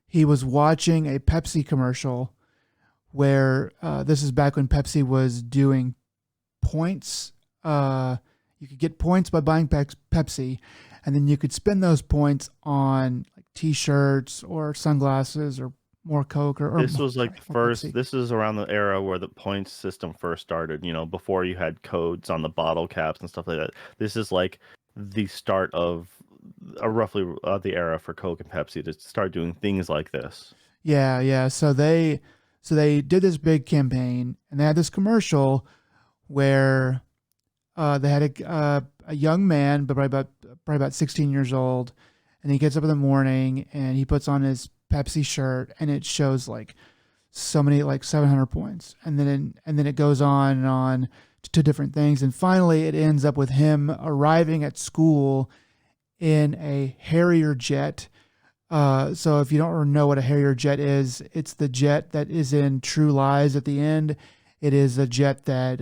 He was watching a Pepsi commercial where this is back when Pepsi was doing points. You could get points by buying Pepsi, and then you could spend those points on like T-shirts or sunglasses or more Coke or This was like more first. Pepsi. This is around the era where the points system first started. Before you had codes on the bottle caps and stuff like that. This is like the start of roughly the era for Coke and Pepsi to start doing things like this. Yeah, yeah. So they did this big campaign, and they had this commercial where they had a young man, but probably about 16 years old, and he gets up in the morning and he puts on his Pepsi shirt, and it shows like so many, like 700 points, and then it goes on and on to different things, and finally it ends up with him arriving at school in a Harrier jet. So if you don't know what a Harrier jet is, it's the jet that is in True Lies at the end. It is a jet that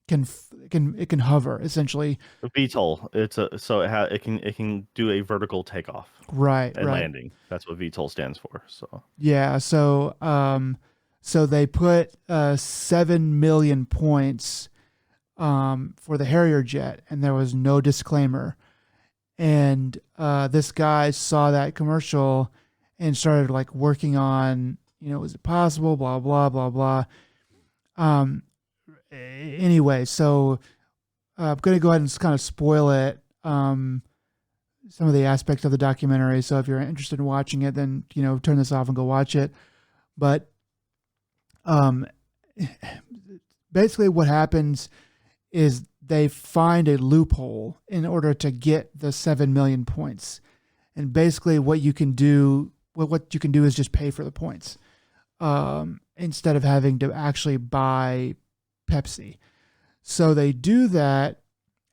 can hover essentially. A VTOL. It can do a vertical takeoff Right, and right. landing. That's what VTOL stands for. So Yeah. So So they put 7 million points for the Harrier jet, and there was no disclaimer. And this guy saw that commercial and started like working on, is it possible? Blah blah blah blah. Um, anyway, so I'm going to go ahead and kind of spoil it. Some of the aspects of the documentary. So if you're interested in watching it, then turn this off and go watch it. But um, basically, what happens is they find a loophole in order to get the 7 million points. And basically what you can do is just pay for the points instead of having to actually buy Pepsi. So they do that,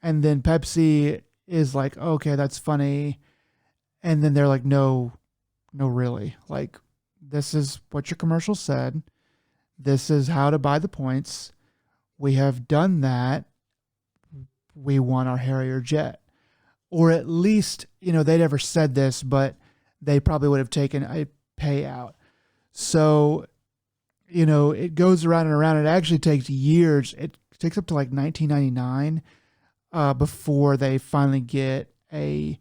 and then Pepsi is like, okay, that's funny. And then they're like, no, really. Like, this is what your commercial said. This is how to buy the points. We have done that. We want our Harrier jet. Or at least, they never said this, but they probably would have taken a payout. So, it goes around and around. It actually takes years. It takes up to like 1999 before they finally get a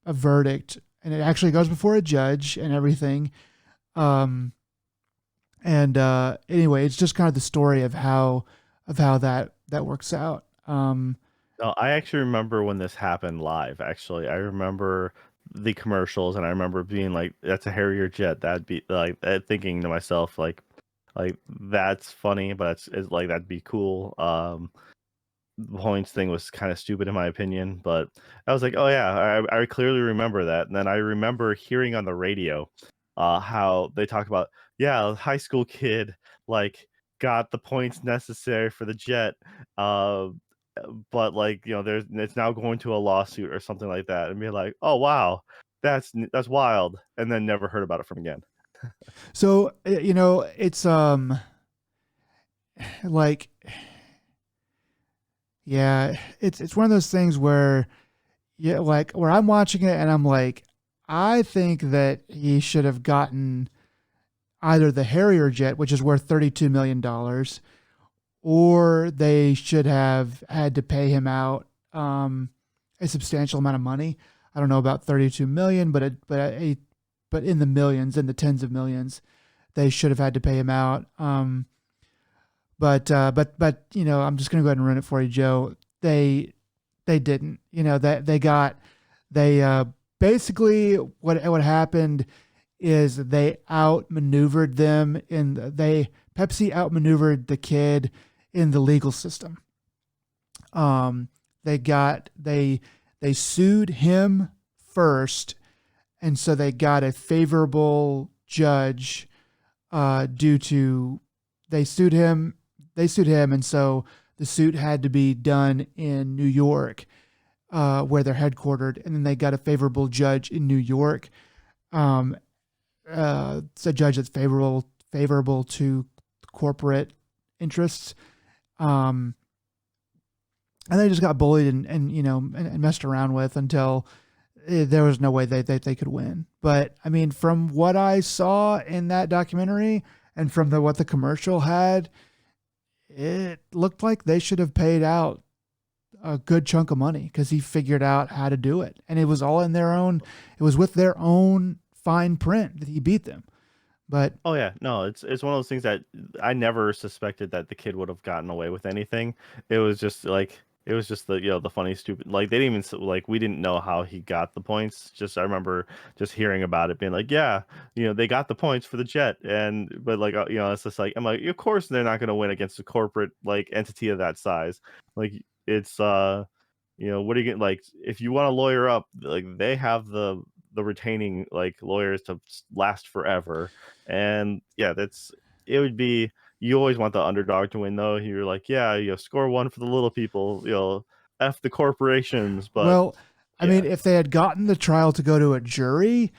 verdict, and it actually goes before a judge and everything. Anyway, it's just kind of the story of how that works out. No, I actually remember when this happened live. Actually, I remember the commercials, and I remember being like, "That's a Harrier jet." That'd be like thinking to myself, like that's funny, but it's like that'd be cool. The points thing was kind of stupid in my opinion, but I was like, oh yeah, I clearly remember that. And then I remember hearing on the radio how they talk about, yeah, a high school kid like got the points necessary for the jet, uh, but like it's now going to a lawsuit or something like that, and be like, oh wow, that's wild, and then never heard about it from again. So it's like, yeah, it's one of those things where, yeah, like where I'm watching it and I'm like, I think that he should have gotten either the Harrier jet, which is worth $32 million, or they should have had to pay him out a substantial amount of money. I don't know about 32 million, but in the millions, in the tens of millions, they should have had to pay him out. But I'm just gonna go ahead and ruin it for you, Joe. They didn't. That they basically what happened is they outmaneuvered them Pepsi outmaneuvered the kid in the legal system. They sued him first, and so they got a favorable judge due to they sued him, and so the suit had to be done in New York, where they're headquartered, and then they got a favorable judge in New York. It's a judge that's favorable to corporate interests. And they just got bullied and messed around with until there was no way they could win. But I mean, from what I saw in that documentary and from what the commercial had, it looked like they should have paid out a good chunk of money because he figured out how to do it. And it was all in it was with their own fine print that he beat them. But oh yeah, no, it's one of those things that I never suspected that the kid would have gotten away with anything. It was just the the funny stupid, like they didn't even like, we didn't know how he got the points. Just I remember just hearing about it being like, yeah, they got the points for the jet, but like it's just like, I'm like, of course they're not going to win against a corporate like entity of that size. Like it's what are you getting, like if you want to lawyer up, like they have the retaining like lawyers to last forever. And yeah, it would be, you always want the underdog to win though. You're like, yeah, score one for the little people, F the corporations. But well, I mean, if they had gotten the trial to go to a jury,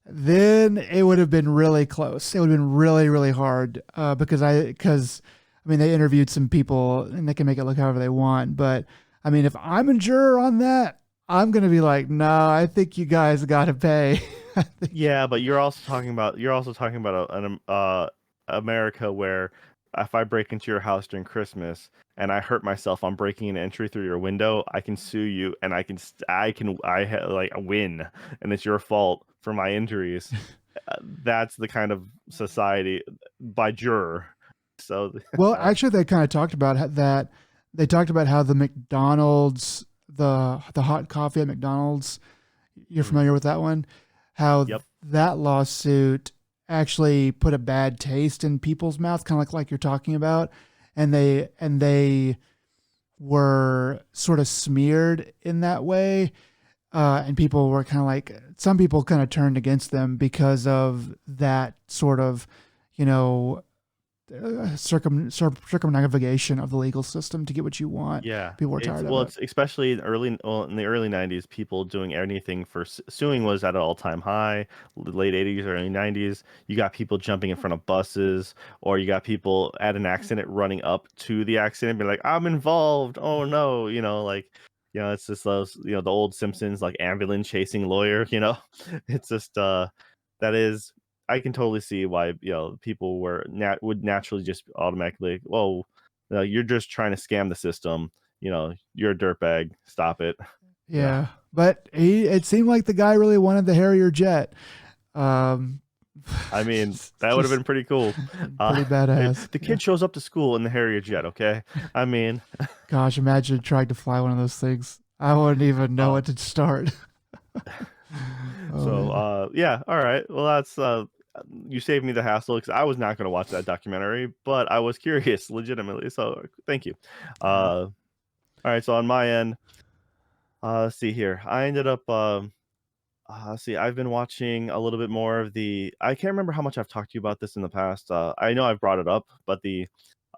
then it would have been really close. It would have been really, really hard because I mean, they interviewed some people and they can make it look however they want. But I mean, if I'm a juror on that, I'm going to be like, no, I think you guys got to pay. Yeah, but you're also talking about America where if I break into your house during Christmas and I hurt myself on breaking an entry through your window, I can sue you and like win, and it's your fault for my injuries. That's the kind of society by juror. So Well, actually, they kind of talked about that. They talked about how the McDonald's, the hot coffee at McDonald's, you're mm, familiar with that one? How yep. that lawsuit actually put a bad taste in people's mouth, kind of like you're talking about, and they were sort of smeared in that way, and people were kind of like some people kind of turned against them because of that sort of, you know, circumnavigation of the legal system to get what you want. Yeah, People were it's tired of well, it. it's especially in the early '90s, people doing anything for suing was at an all-time high. Late '80s, early '90s, you got people jumping in front of buses, or you got people at an accident running up to the accident, being like, "I'm involved." Oh no, it's just those, the old Simpsons like ambulance chasing lawyer. It's just that is. I can totally see why people would naturally just automatically, whoa, no, you're just trying to scam the system. You're a dirtbag. Stop it. Yeah. Yeah, but it seemed like the guy really wanted the Harrier jet. Um, I mean, that would have just been pretty cool. pretty badass. The Yeah. kid shows up to school in the Harrier jet, okay? I mean, Gosh, imagine trying to fly one of those things. I wouldn't even know uh, what to start. Oh so man. yeah, all right. Well, that's you saved me the hassle because I was not going to watch that documentary, but I was curious legitimately. So thank you. Yeah. All right. So on my end, let's see here. I ended up see, I've been watching a little bit more of the. I can't remember how much I've talked to you about this in the past. I know I've brought it up, but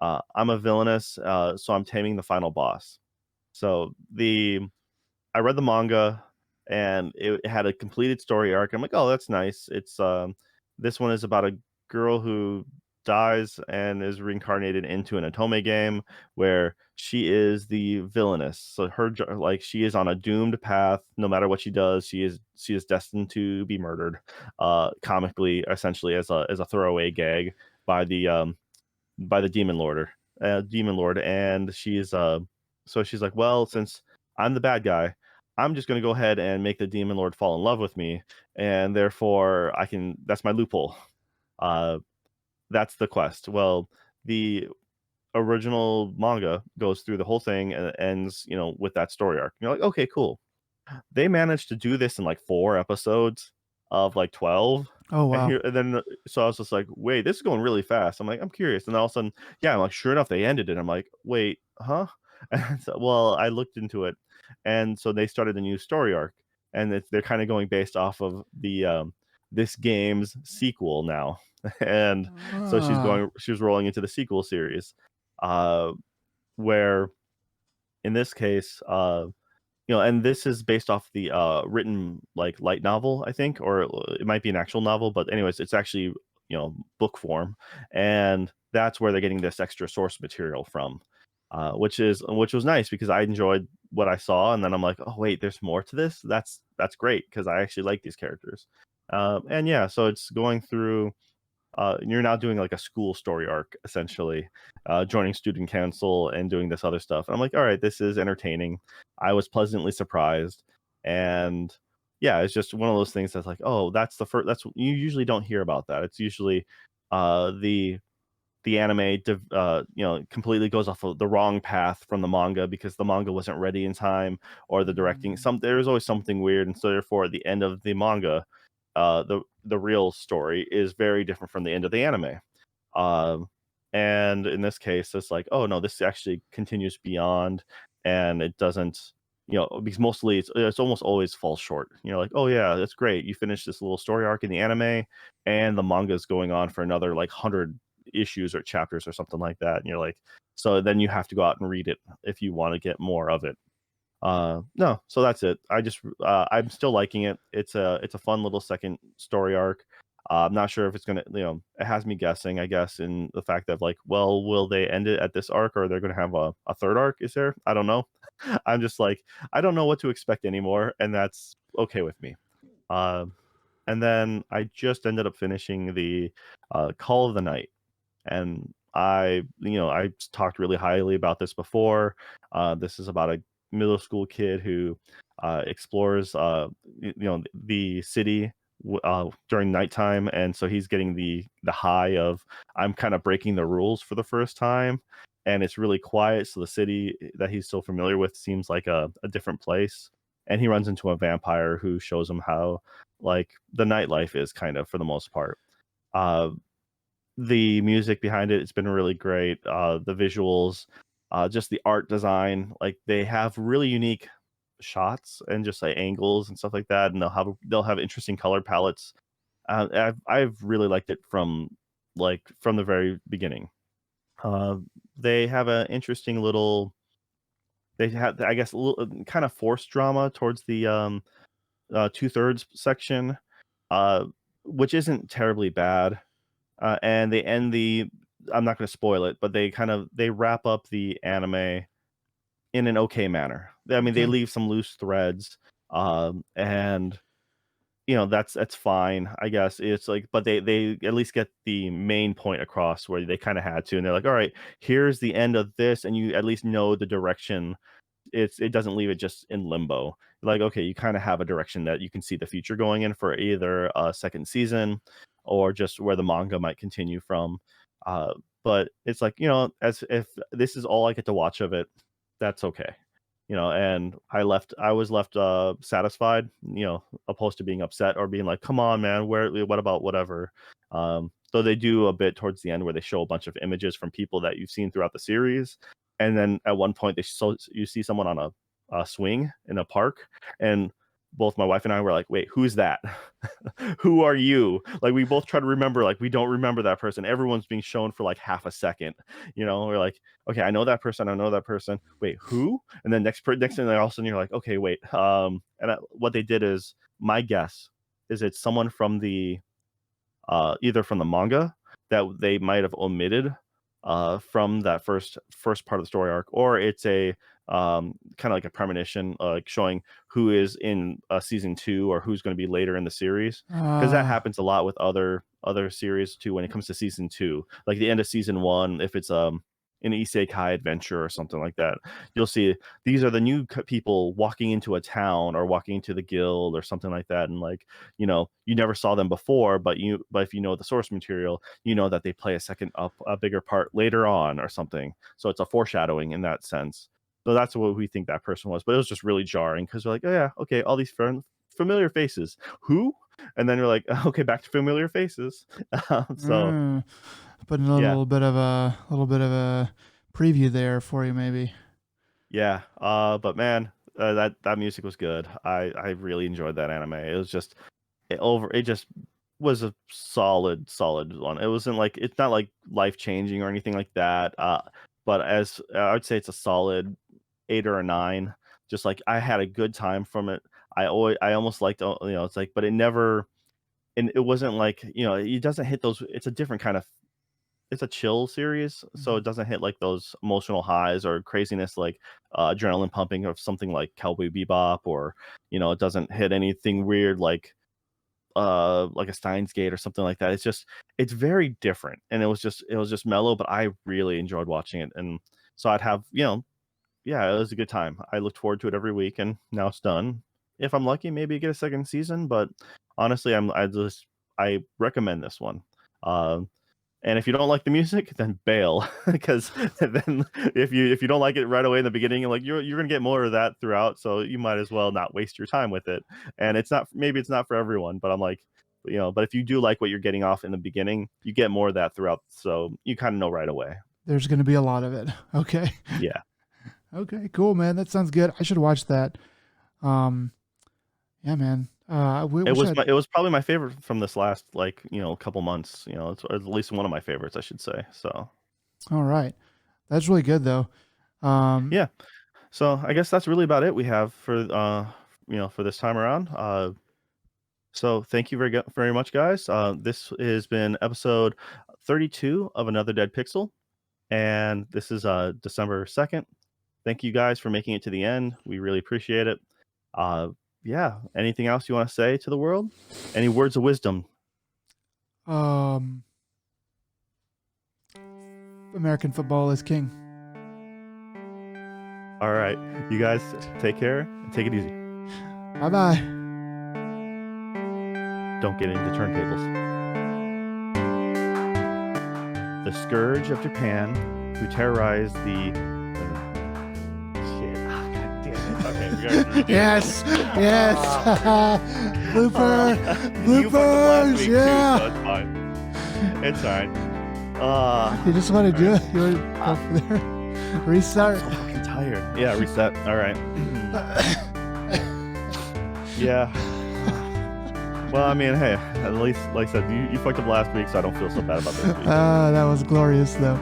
I'm a villainous, so I'm taming the final boss. So I read the manga, and it had a completed story arc. I'm like, oh, that's nice. This one is about a girl who dies and is reincarnated into an Otome game where she is the villainess. So like she is on a doomed path. No matter what she does, she is destined to be murdered. Comically, essentially as a throwaway gag by the demon lord, and she's like, well, since I'm the bad guy, I'm just going to go ahead and make the demon lord fall in love with me, and therefore I can. That's my loophole. Uh, that's the quest. Well, the original manga goes through the whole thing and it ends, with that story arc. You're like, okay, cool. They managed to do this in like 4 episodes of like 12. Oh And wow. here and then so I was just like, wait, this is going really fast. I'm like, I'm curious. And then all of a sudden, yeah, I'm like, sure enough, they ended it. I'm like, wait, huh? And so, well, I looked into it, and so they started a new story arc, and they're kind of going based off of the this game's sequel now. And so Ah. she was rolling into the sequel series, uh, where in this case, and this is based off the written like light novel, I think, or it might be an actual novel, but anyways, it's actually book form, and that's where they're getting this extra source material from, which was nice because I enjoyed what I saw, and then I'm like, oh wait, there's more to this. That's great because I actually like these characters, and yeah, so it's going through. You're now doing like a school story arc essentially, joining student council and doing this other stuff. And I'm like, all right, this is entertaining. I was pleasantly surprised, and yeah, it's just one of those things that's like, oh, that's the first. That's you usually don't hear about that. It's usually the anime completely goes off of the wrong path from the manga because the manga wasn't ready in time, or the directing Mm. there's always something weird, and so therefore at the end of the manga, the real story is very different from the end of the anime. um, and in this case, it's like, oh no, this actually continues beyond, and it doesn't, because mostly it's almost always falls short. You're like, oh yeah, that's great. You finished this little story arc in the anime, and the manga is going on for another like 100 issues or chapters or something like that. And you're like, so then you have to go out and read it if you want to get more of it. No, so that's it. I'm still liking it. It's a fun little second story arc. I'm not sure if it's gonna, it has me guessing, I guess, in the fact that like, well, will they end it at this arc, or they're gonna have a third arc? Is there? I don't know. I'm just like, I don't know what to expect anymore, and that's okay with me. Um, And then I just ended up finishing the Call of the Night, and I talked really highly about this before. This is about a middle school kid who explores the city during nighttime, and so he's getting the high of I'm kind of breaking the rules for the first time, and it's really quiet, so the city that he's so familiar with seems like a different place. And he runs into a vampire who shows him how like the nightlife is kind of for the most part. Uh, the music behind it, it's been really great. The visuals, just the art design, like they have really unique shots and just like angles and stuff like that, and they'll have interesting color palettes. I've really liked it from the very beginning. Uh, they have an interesting little. They have, I guess, a little kind of forced drama towards the two-thirds section, uh, which isn't terribly bad. And they end the I'm not going to spoil it, but they wrap up the anime in an okay manner. I mean, they Okay. leave some loose threads, and that's fine, I guess. It's like, but they at least get the main point across where they kind of had to, and they're like, all right, here's the end of this, and you at least know the direction. It doesn't leave it just in limbo. Like, okay, you kind of have a direction that you can see the future going in for either a second season or just where the manga might continue from. Uh, but it's like, as if this is all I get to watch of it, that's okay. And I was left satisfied, opposed to being upset or being like, come on, man, what about whatever? Though they do a bit towards the end where they show a bunch of images from people that you've seen throughout the series, and then at one point you see someone on a swing in a park, and both my wife and I were like, wait, who's that? Who are you? Like, we both try to remember, like, we don't remember that person. Everyone's being shown for like half a second. We're like, okay, I know that person, I know that person, wait, who? And then next thing, all of a sudden you're like, okay, wait. What they did is, my guess is it's someone from the either from the manga that they might have omitted from that first part of the story arc, or it's a kind of like a premonition, like showing who is in season 2 or who's going to be later in the series, because that Ah, happens a lot with other series too when it comes to season 2, like the end of season 1. If it's an isekai adventure or something like that, you'll see these are the new people walking into a town or walking into the guild or something like that, and like, you never saw them before, but if you know the source material, you know that they play a bigger part later on or something. So it's a foreshadowing in that sense. So that's what we think that person was. But it was just really jarring because we're like, oh yeah, okay, all these familiar faces. Who? And then you're like, okay, back to familiar faces. So mm, putting yeah, a little bit of a preview there for you, maybe. yeah. But man, that music was good. I really enjoyed that anime. It was just it just was a solid one. It's not like life changing or anything like that. But as I would say, it's a solid 8 or a 9. Just like, I had a good time from it. I almost liked, it's like, but it never, and it wasn't like, it doesn't hit those. It's a different kind of, it's a chill series, so Mhm. it doesn't hit like those emotional highs or craziness, like adrenaline pumping of something like Cowboy Bebop, or it doesn't hit anything weird like a Steins Gate or something like that. It's very different, and it was just mellow, but I really enjoyed watching it. And so I'd have, yeah, it was a good time. I looked forward to it every week, and now it's done. If I'm lucky, maybe get a second season, but honestly, I recommend this one. Um, and if you don't like the music, then bail, because then if you don't like it right away in the beginning, like, you're gonna get more of that throughout, so you might as well not waste your time with it. And it's not for everyone, but I'm like, but if you do like what you're getting off in the beginning, you get more of that throughout, so you kind of know right away. There's going to be a lot of it. Okay. Yeah. Okay, cool, man. That sounds good. I should watch that. Um, yeah, man. I It wish was I'd. it was probably my favorite from this last, like, couple months. It's at least one of my favorites, I should say. So All right. That's really good, though. Um, yeah. So I guess that's really about it we have for this time around. So thank you very much, guys. This has been episode 32 of Another Dead Pixel, and this is December 2nd. Thank you guys for making it to the end. We really appreciate it. Uh, yeah, anything else you want to say to the world? Any words of wisdom? American football is king. All right, you guys take care and take it easy. Bye-bye. Don't get into turntables. The scourge of Japan, who terrorized the shit. Ah, God damn it. Okay, we gotta do it. Yes. Blooper. You fucked up last Bloopers. week Yeah. too, so it's fine. It's fine. You just want to do it? You want to go for there? Restart. I'm so fucking tired. Yeah, reset. All right. Yeah. Well, I mean, hey, at least, like I said, you fucked up last week, so I don't feel so bad about this week. That was glorious, though.